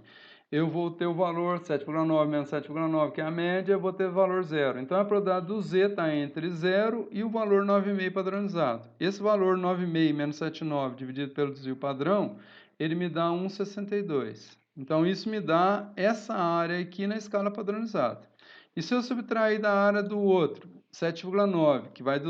A: eu vou ter o valor 7,9 menos 7,9, que é a média, eu vou ter o valor 0. Então, a probabilidade do z está entre 0 e o valor 9,5 padronizado. Esse valor 9,5 menos 7,9 dividido pelo desvio padrão, ele me dá 1,62. Então, isso me dá essa área aqui na escala padronizada. E se eu subtrair da área do outro, 7,9, que vai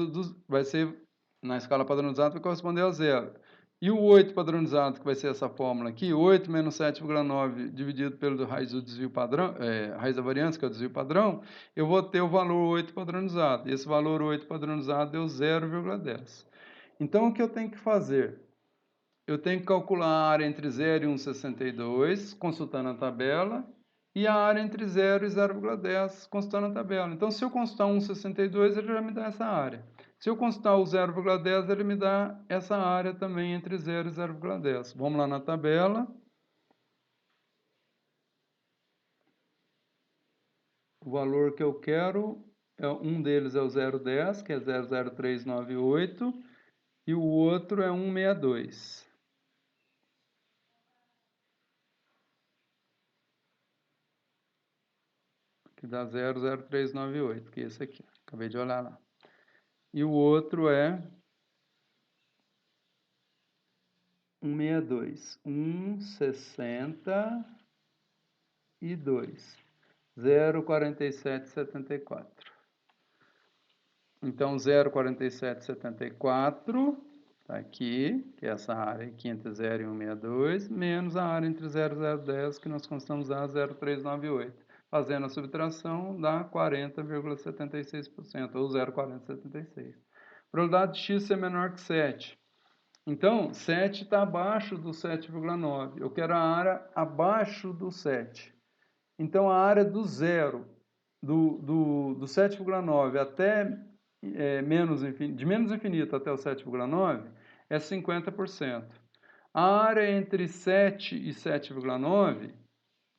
A: ser, na escala padronizada, vai corresponder a 0. E o 8 padronizado, que vai ser essa fórmula aqui, 8 menos 7,9 dividido pelo raiz do desvio padrão, raiz da variância, que é o desvio padrão, eu vou ter o valor 8 padronizado. Esse valor 8 padronizado deu 0,10. Então, o que eu tenho que fazer? Eu tenho que calcular a área entre 0 e 1,62, consultando a tabela, e a área entre 0 e 0,10, consultando a tabela. Então, se eu consultar 1,62, ele já me dá essa área. Se eu consultar o 0,10, ele me dá essa área também entre 0 e 0,10. Vamos lá na tabela. O valor que eu quero, um deles é o 0,10, que é 0,0398, e o outro é 1,62. Que dá 0,0398, que é esse aqui. Acabei de olhar lá. E o outro é 162, 1,62, 0,4774. Então, 0,4774 está aqui, que é essa área aqui entre 0 e 162, menos a área entre 0 e 0,10, que nós constamos a 0,398. Fazendo a subtração, dá 40,76%, ou 0,4076. Probabilidade de x ser menor que 7. Então, 7 está abaixo do 7,9. Eu quero a área abaixo do 7. Então, a área do zero, do 7,9 até de menos infinito até o 7,9 é 50%. A área entre 7 e 7,9,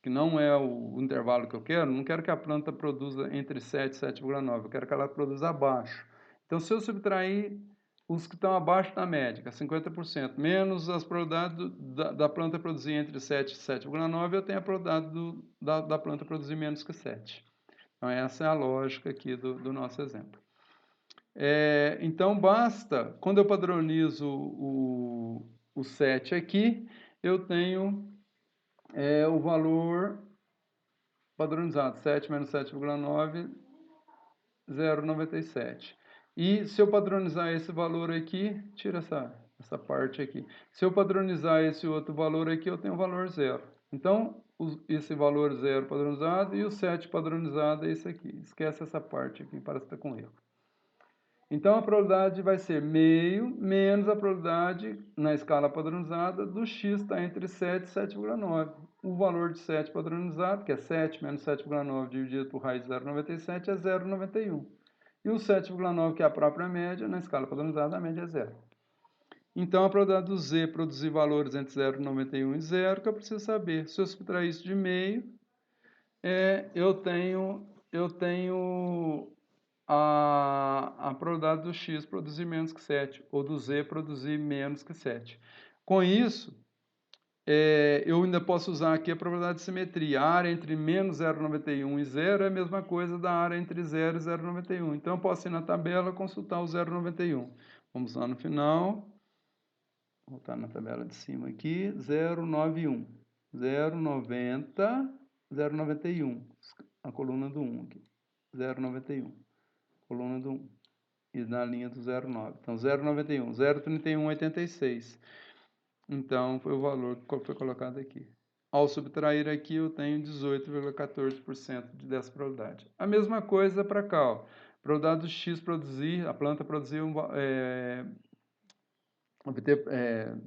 A: que não é o intervalo que eu quero, não quero que a planta produza entre 7 e 7,9, eu quero que ela produza abaixo. Então, se eu subtrair os que estão abaixo da média, que é 50%, menos as probabilidades da planta produzir entre 7 e 7,9, eu tenho a probabilidade da planta produzir menos que 7. Então, essa é a lógica aqui do nosso exemplo. Então, basta, quando eu padronizo o 7 aqui, eu tenho o valor padronizado, 7 menos 7,9, 0,97. E se eu padronizar esse valor aqui, tira essa parte aqui. Se eu padronizar esse outro valor aqui, eu tenho o valor zero. Então, esse valor zero padronizado e o 7 padronizado é esse aqui. Esquece essa parte aqui, parece que está com erro. Então, a probabilidade vai ser meio menos a probabilidade, na escala padronizada, do x está entre 7 e 7,9. O valor de 7 padronizado, que é 7 menos 7,9 dividido por raiz de 0,97, é 0,91. E o 7,9, que é a própria média, na escala padronizada, a média é zero. Então, a probabilidade do z produzir valores entre 0,91 e 0, que eu preciso saber. Se eu subtrair isso de meio, eu tenho a probabilidade do x produzir menos que 7, ou do z produzir menos que 7. Com isso, eu ainda posso usar aqui a probabilidade de simetria. A área entre menos 0,91 e 0 é a mesma coisa da área entre 0 e 0,91. Então, eu posso ir na tabela e consultar o 0,91. Vamos lá no final. Vou voltar na tabela de cima aqui. 0,91. 0,90, 0,91. A coluna do 1 aqui. 0,91. Coluna do 1. E na linha do 0,9. Então, 0,91. 0,3186. Então, foi o valor que foi colocado aqui. Ao subtrair aqui, eu tenho 18,14% dessa probabilidade. A mesma coisa para cá. Ó. Probabilidade do x produzir, a planta produzir,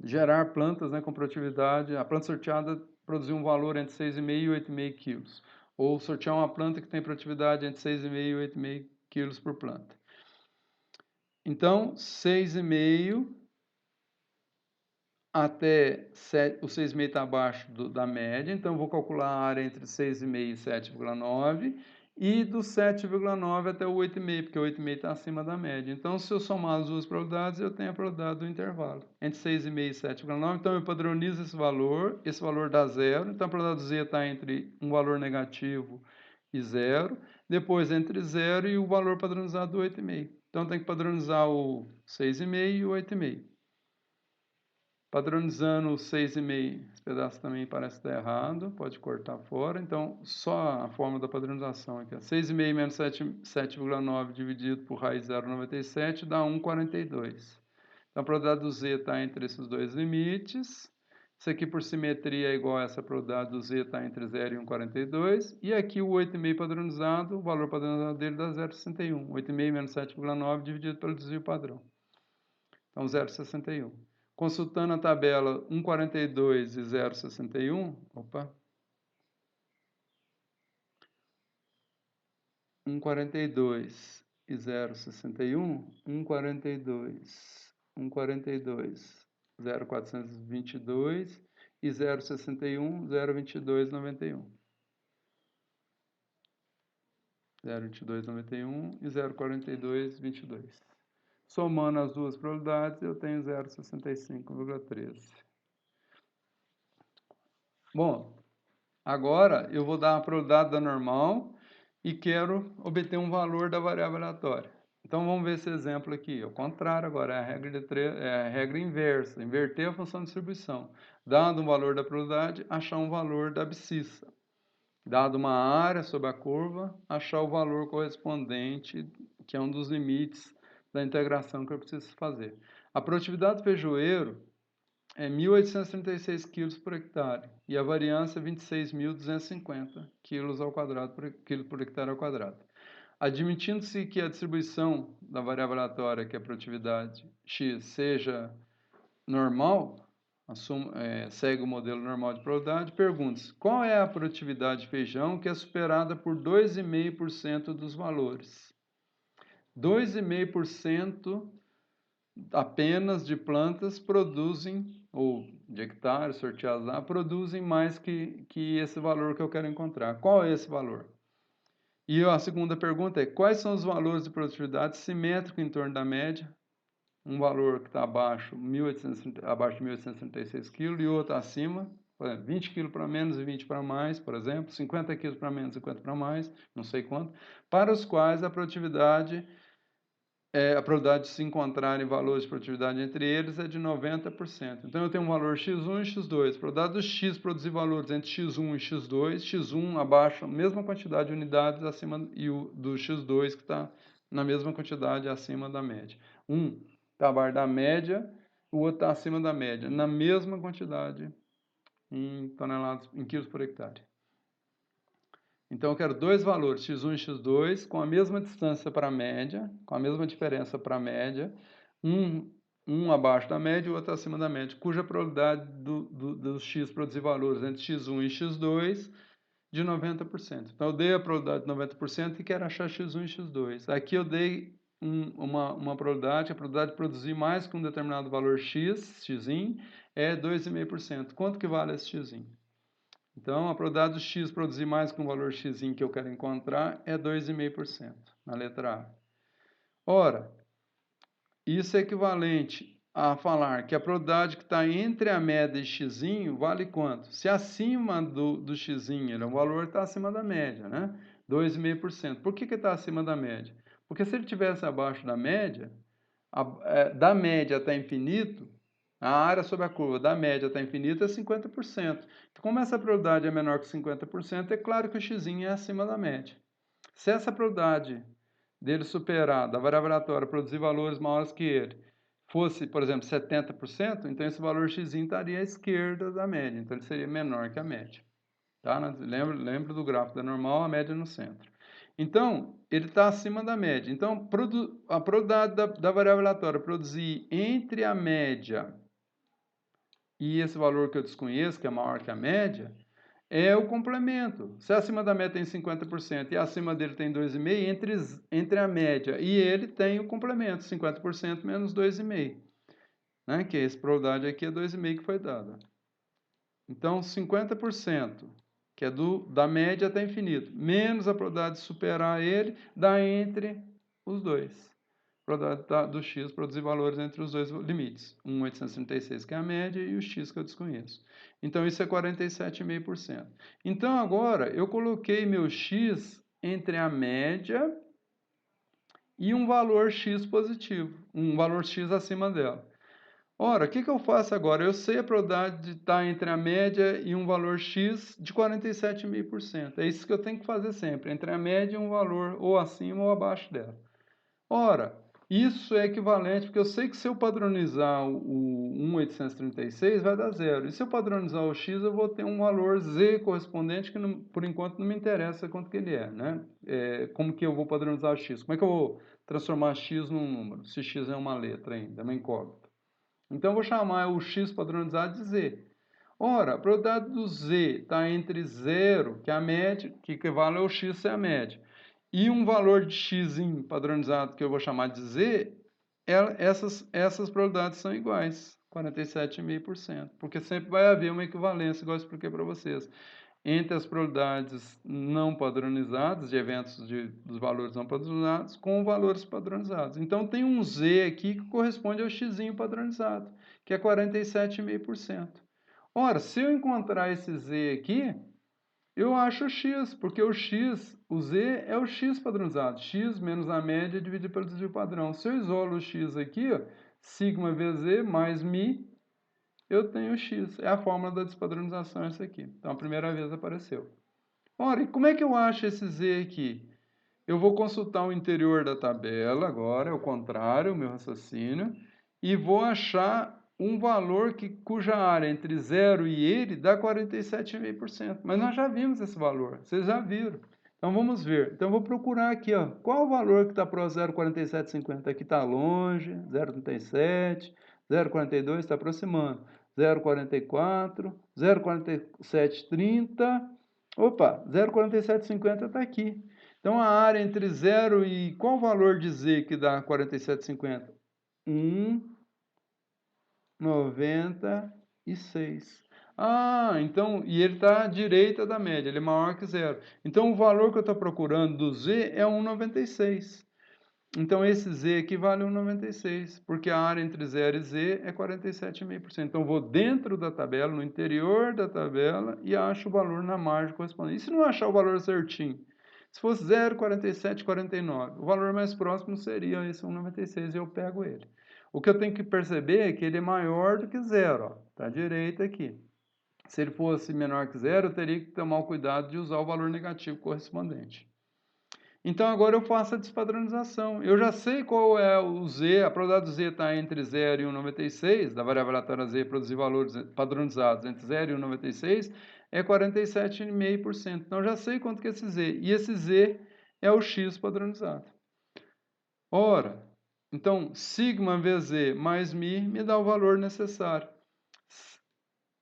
A: gerar plantas, né, com produtividade. A planta sorteada produzir um valor entre 6,5 e 8,5 quilos. Ou sortear uma planta que tem produtividade entre 6,5 e 8,5 quilos por planta. Então, 6,5 até 7, o 6,5 está abaixo da média, então eu vou calcular a área entre 6,5 e 7,9, e do 7,9 até o 8,5, porque o 8,5 está acima da média. Então, se eu somar as duas probabilidades, eu tenho a probabilidade do intervalo, entre 6,5 e 7,9. Então, eu padronizo esse valor dá zero, então a probabilidade do z está entre um valor negativo e zero, depois entre zero e o valor padronizado do 8,5. Então, tem que padronizar o 6,5 e o 8,5. Padronizando o 6,5, esse pedaço também parece estar errado, pode cortar fora. Então, só a forma da padronização aqui. 6,5 menos 7,9 dividido por raiz de 0,97 dá 1,42. Então, a probabilidade do Z está entre esses dois limites. Isso aqui, por simetria, é igual a essa probabilidade do Z está entre 0 e 1,42. E aqui o 8,5 padronizado, o valor padronizado dele dá 0,61. 8,5 menos 7,9 dividido pelo desvio padrão. Então, 0,61. Consultando a tabela 1,42 e 0,61, opa, 1,42 e 0,61, 1,42, 1,42, 0,422 e 0,61, 0,2291. 0,2291 e 0,4222. Somando as duas probabilidades, eu tenho 0,65,13. Bom, agora eu vou dar a probabilidade da normal e quero obter um valor da variável aleatória. Então vamos ver esse exemplo aqui. É o contrário agora, é a regra inversa, inverter a função de distribuição. Dado um valor da probabilidade, achar um valor da abscissa. Dado uma área sobre a curva, achar o valor correspondente, que é um dos limites da integração que eu preciso fazer. A produtividade do feijoeiro é 1.836 kg por hectare e a variância é 26.250 kg por hectare ao quadrado. Admitindo-se que a distribuição da variável aleatória, que é a produtividade x, seja normal, segue o modelo normal de probabilidade, pergunta-se qual é a produtividade de feijão que é superada por 2,5% dos valores. 2,5% apenas de plantas produzem, ou de hectares sorteados lá, produzem mais que esse valor que eu quero encontrar. Qual é esse valor? E a segunda pergunta é, quais são os valores de produtividade simétrico em torno da média? Um valor que está abaixo, abaixo de 1.836 kg e outro acima, por exemplo, 20 kg para menos e 20 para mais, por exemplo, 50 kg para menos e 50 para mais, não sei quanto, para os quais a probabilidade de se encontrarem valores de produtividade entre eles é de 90%. Então, eu tenho um valor x1 e x2. A probabilidade do x produzir valores entre x1 e x2, x1 abaixo a mesma quantidade de unidades acima e o do x2 que está na mesma quantidade acima da média. Um está abaixo da média, o outro está acima da média, na mesma quantidade em toneladas, em quilos por hectare. Então, eu quero dois valores, x1 e x2, com a mesma distância para a média, com a mesma diferença para a média, um abaixo da média e o outro acima da média, cuja probabilidade do x produzir valores entre x1 e x2 de 90%. Então, eu dei a probabilidade de 90% e quero achar x1 e x2. Aqui eu dei uma probabilidade, a probabilidade de produzir mais que um determinado valor x, xin, é 2,5%. Quanto que vale esse xin? Então, a probabilidade do x produzir mais que um valor x que eu quero encontrar é 2,5%, na letra A. Ora, isso é equivalente a falar que a probabilidade que está entre a média e x vale quanto? Se acima do x, o valor está acima da média, né? 2,5%. Por que está acima da média? Porque se ele estivesse abaixo da média, da média até infinito, a área sobre a curva da média até infinito é 50%. Então, como essa probabilidade é menor que 50%, é claro que o x é acima da média. Se essa probabilidade dele superar, da variável aleatória, produzir valores maiores que ele, fosse, por exemplo, 70%, então esse valor x estaria à esquerda da média, então ele seria menor que a média. Tá? Lembra do gráfico da normal, a média no centro. Então, ele está acima da média. Então, a probabilidade da variável aleatória produzir entre a média e esse valor que eu desconheço, que é maior que a média, é o complemento. Se acima da média tem 50% e acima dele tem 2,5%, entre a média e ele tem o complemento, 50% menos 2,5%. Né? Que essa probabilidade aqui é 2,5% que foi dada. Então, 50%, que é da média até infinito, menos a probabilidade de superar ele, dá entre os dois. A probabilidade do x produzir valores entre os dois limites. 1,836, que é a média, e o x, que eu desconheço. Então, isso é 47,5%. Então, agora, eu coloquei meu x entre a média e um valor x positivo, um valor x acima dela. Ora, o que eu faço agora? Eu sei a probabilidade de estar entre a média e um valor x de 47,5%. É isso que eu tenho que fazer sempre, entre a média e um valor ou acima ou abaixo dela. Ora, Isso é equivalente, porque eu sei que se eu padronizar o 1.836 vai dar zero. E se eu padronizar o x, eu vou ter um valor z correspondente que, por enquanto, não me interessa quanto que ele é, né? Como que eu vou padronizar o x? Como é que eu vou transformar x num número? Se x é uma letra ainda, é uma incógnita. Então, eu vou chamar o x padronizado de z. Ora, a probabilidade do z está entre 0, que é a média, que equivale ao x ser a média, e um valor de x padronizado, que eu vou chamar de z, essas probabilidades são iguais, 47,5%, porque sempre vai haver uma equivalência, igual eu expliquei para vocês, entre as probabilidades não padronizadas, de eventos dos valores não padronizados, com valores padronizados. Então, tem um z aqui que corresponde ao x padronizado, que é 47,5%. Ora, se eu encontrar esse z aqui, eu acho o x, porque o z é o x padronizado. X menos a média dividido pelo desvio padrão. Se eu isolo o x aqui, ó, sigma vz mais mi, eu tenho x. É a fórmula da despadronização essa aqui. Então, a primeira vez apareceu. Ora, e como é que eu acho esse z aqui? Eu vou consultar o interior da tabela agora, é o contrário, o meu raciocínio, e vou achar um valor cuja área entre 0 e ele dá 47,5%. Mas nós já vimos esse valor, vocês já viram. Então vamos ver. Então eu vou procurar aqui, ó, qual o valor que está para o 0,4750? Aqui está longe, 0,37, 0,42 está aproximando, 0,44, 0,4730, opa, 0,4750 está aqui. Então, a área entre 0 e... Qual o valor de z que dá 47,50? 1,96. Ah, então... E ele está à direita da média, ele é maior que zero. Então, o valor que eu estou procurando do z é 1,96. Então, esse z aqui vale 1,96, porque a área entre 0 e z é 47,5%. Então, eu vou dentro da tabela, no interior da tabela, e acho o valor na margem correspondente. E se não achar o valor certinho? Se fosse 0,4749, o valor mais próximo seria esse 1,96 e eu pego ele. O que eu tenho que perceber é que ele é maior do que zero, está à direita aqui. Se ele fosse menor que zero, eu teria que tomar o cuidado de usar o valor negativo correspondente. Então, agora eu faço a despadronização. Eu já sei qual é o z, a probabilidade do z está entre 0 e 1,96, da variável aleatória z produzir valores padronizados entre 0 e 1,96, é 47,5%. Então, eu já sei quanto que é esse z. E esse z é o x padronizado. Ora, então, sigma vezes z mais mi me dá o valor necessário.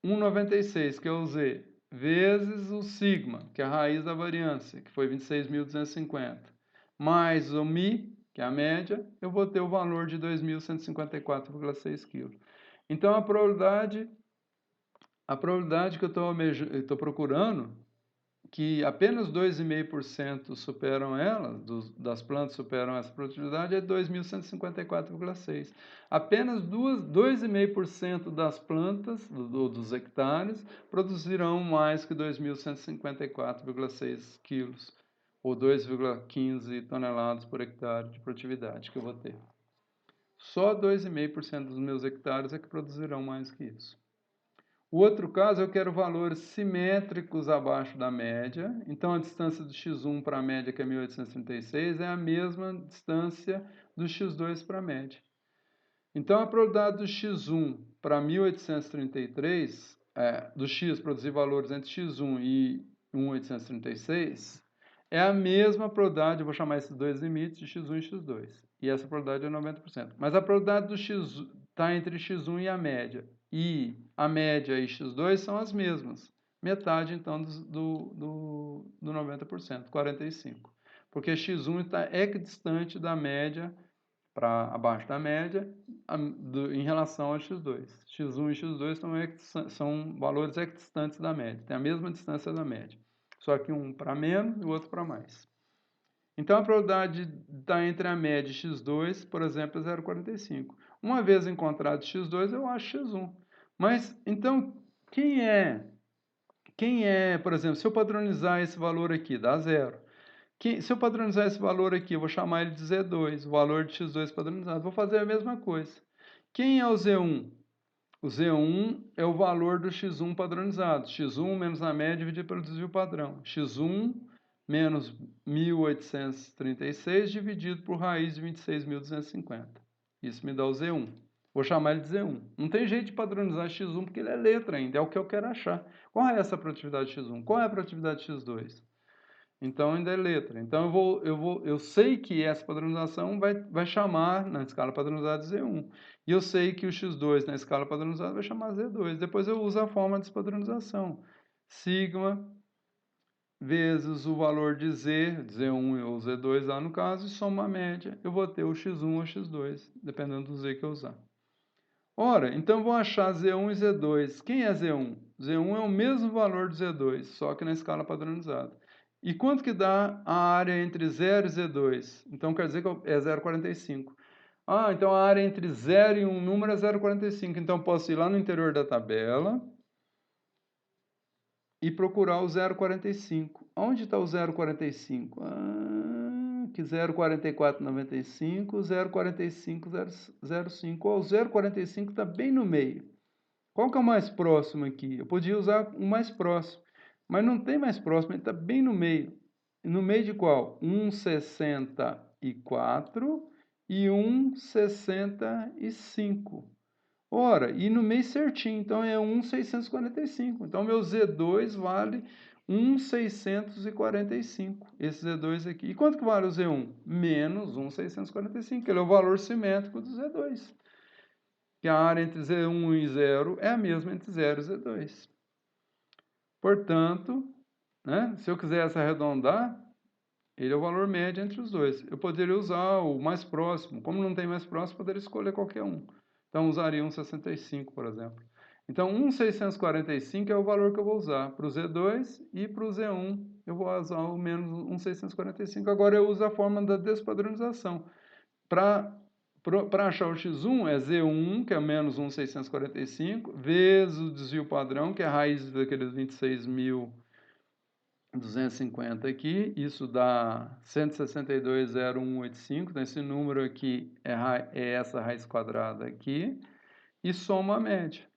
A: 1,96, que é o z, vezes o sigma, que é a raiz da variância, que foi 26.250, mais o mi, que é a média, eu vou ter o valor de 2.154,6 kg. Então, a probabilidade que eu estou procurando, que apenas 2,5% superam ela, das plantas superam essa produtividade, é 2.154,6. Apenas 2,5% das plantas, dos hectares, produzirão mais que 2.154,6 quilos, ou 2,15 toneladas por hectare de produtividade que eu vou ter. Só 2,5% dos meus hectares é que produzirão mais que isso. O outro caso, eu quero valores simétricos abaixo da média. Então, a distância do x1 para a média, que é 1.836, é a mesma distância do x2 para a média. Então, a probabilidade do x1 para 1.833, do x produzir valores entre x1 e 1.836, é a mesma probabilidade, eu vou chamar esses dois limites, de x1 e x2. E essa probabilidade é 90%. Mas a probabilidade do x está entre x1 e a média. E a média e x2 são as mesmas. Metade, então, do 90%, 45%. Porque x1 está equidistante da média, para abaixo da média, em relação ao x2. x1 e x2 são valores equidistantes da média. Tem a mesma distância da média. Só que um para menos e o outro para mais. Então, a probabilidade de estar entre a média e x2, por exemplo, é 0,45. Uma vez encontrado x2, eu acho x1. Mas, então, quem é, por exemplo, se eu padronizar esse valor aqui, dá zero. Se eu padronizar esse valor aqui, eu vou chamar ele de Z2, o valor de x2 padronizado. Vou fazer a mesma coisa. Quem é o Z1? O Z1 é o valor do x1 padronizado. x1 menos a média dividido pelo desvio padrão. x1 menos 1.836 dividido por raiz de 26.250. Isso me dá o Z1. Vou chamar ele de Z1. Não tem jeito de padronizar X1 porque ele é letra ainda, é o que eu quero achar. Qual é essa produtividade X1? Qual é a produtividade X2? Então ainda é letra. Então eu sei que essa padronização vai chamar na escala padronizada Z1. E eu sei que o X2 na escala padronizada vai chamar Z2. Depois eu uso a forma de despadronização. Sigma vezes o valor de Z1 ou Z2 lá no caso, e soma a média. Eu vou ter o X1 ou X2, dependendo do Z que eu usar. Ora, então eu vou achar Z1 e Z2. Quem é Z1? Z1 é o mesmo valor do Z2, só que na escala padronizada. E quanto que dá a área entre 0 e Z2? Então quer dizer que é 0,45. Ah, então a área entre 0 e um número é 0,45. Então eu posso ir lá no interior da tabela e procurar o 0,45. Onde está o 0,45? Que 0,4495, 0,4505. O 0,45 está bem no meio. Qual que é o mais próximo aqui? Eu podia usar o mais próximo, mas não tem mais próximo, ele está bem no meio. No meio de qual? 1,64 e 1,65. Ora, e no meio certinho, então é 1,645. Então, meu Z2 vale 1,645. Esse Z2 aqui. E quanto que vale o Z1? Menos 1,645. Ele é o valor simétrico do Z2. Que a área entre Z1 e 0 é a mesma entre 0 e Z2. Portanto, né, se eu quisesse arredondar, ele é o valor médio entre os dois. Eu poderia usar o mais próximo. Como não tem mais próximo, eu poderia escolher qualquer um. Então, usaria 1,65, por exemplo. Então, 1,645 é o valor que eu vou usar para o Z2 e para o Z1 eu vou usar o menos 1,645. Agora, eu uso a forma da despadronização. Para achar o X1 é Z1, que é menos 1,645, vezes o desvio padrão, que é a raiz daqueles 26.250 aqui, isso dá 162,0185, então esse número aqui é essa raiz quadrada aqui, e soma a média.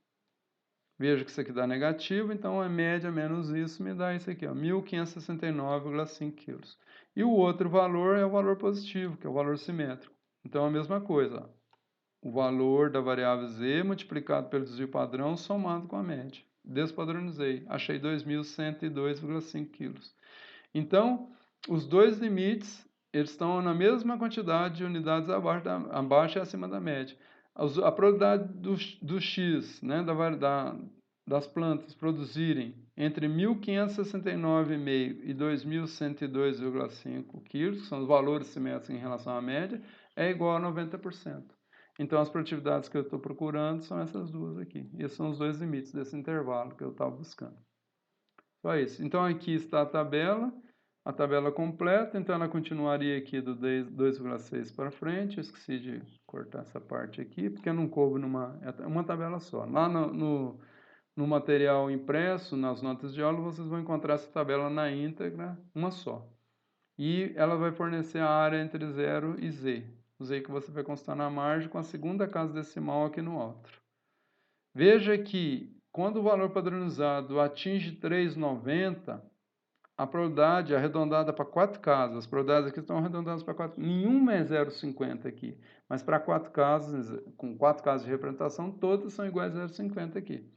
A: Veja que isso aqui dá negativo, então a média menos isso me dá isso aqui, 1.569,5 quilos. E o outro valor é o valor positivo, que é o valor simétrico. Então, a mesma coisa, o valor da variável z multiplicado pelo desvio padrão somado com a média. Despadronizei, achei 2.102,5 quilos. Então, os dois limites, eles estão na mesma quantidade de unidades abaixo e acima da média. A probabilidade do X, né, das plantas produzirem entre 1.569,5 e 2.102,5 quilos, que são os valores simétricos em relação à média, é igual a 90%. Então, as produtividades que eu estou procurando são essas duas aqui. Esses são os dois limites desse intervalo que eu estava buscando. Só isso. Então, aqui está a tabela completa. Então, ela continuaria aqui do 2,6 para frente. Eu esqueci de cortar essa parte aqui, porque não coube uma tabela só. Lá no material impresso, nas notas de aula, vocês vão encontrar essa tabela na íntegra, uma só. E ela vai fornecer a área entre 0 e z. O z que você vai constar na margem com a segunda casa decimal aqui no outro. Veja que quando o valor padronizado atinge 3,90, a probabilidade é arredondada para 4 casas. As probabilidades aqui estão arredondadas para 4. Nenhuma é 0,50 aqui. Mas para 4 casas, com 4 casas de representação, todas são iguais a 0,50 aqui.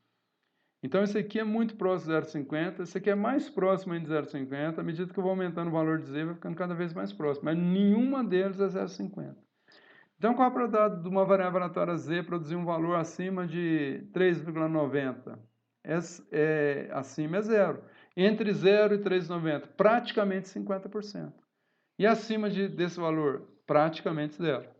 A: Então, esse aqui é muito próximo de 0,50, esse aqui é mais próximo ainda de 0,50, à medida que eu vou aumentando o valor de z, vai ficando cada vez mais próximo, mas nenhuma deles é 0,50. Então, qual a probabilidade de uma variável aleatória z produzir um valor acima de 3,90? Acima é zero. Entre 0 e 3,90, praticamente 50%. E acima desse valor, praticamente zero.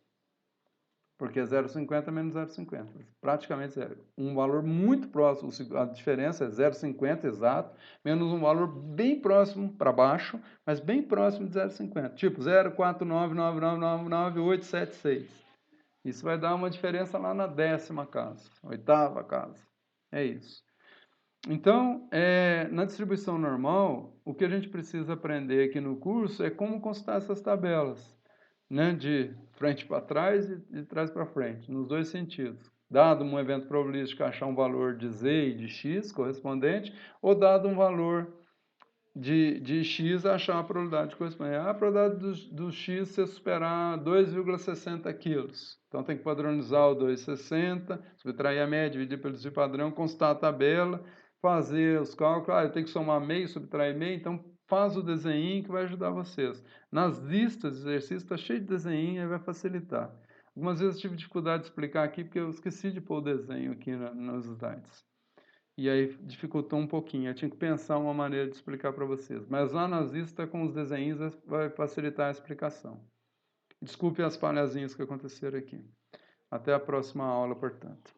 A: Porque é 0,50 menos 0,50, praticamente zero. Um valor muito próximo, a diferença é 0,50 exato, menos um valor bem próximo para baixo, mas bem próximo de 0,50, tipo 0,499999876. Isso vai dar uma diferença lá na 10ª casa, 8ª casa. É isso. Então, na distribuição normal, o que a gente precisa aprender aqui no curso é como consultar essas tabelas, né, de frente para trás e de trás para frente, nos dois sentidos. Dado um evento probabilístico, achar um valor de z e de x correspondente, ou dado um valor de x achar a probabilidade correspondente. A probabilidade do x se superar 2,60 quilos. Então tem que padronizar o 2,60, subtrair a média, dividir pelo desvio padrão, constar a tabela, fazer os cálculos. Eu tenho que somar meio, subtrair meio, então faz o desenho que vai ajudar vocês. Nas listas de exercícios está cheio de desenho e vai facilitar. Algumas vezes eu tive dificuldade de explicar aqui porque eu esqueci de pôr o desenho aqui nos slides. E aí dificultou um pouquinho. Eu tinha que pensar uma maneira de explicar para vocês. Mas lá nas listas, com os desenhos, vai facilitar a explicação. Desculpe as falhazinhas que aconteceram aqui. Até a próxima aula, portanto.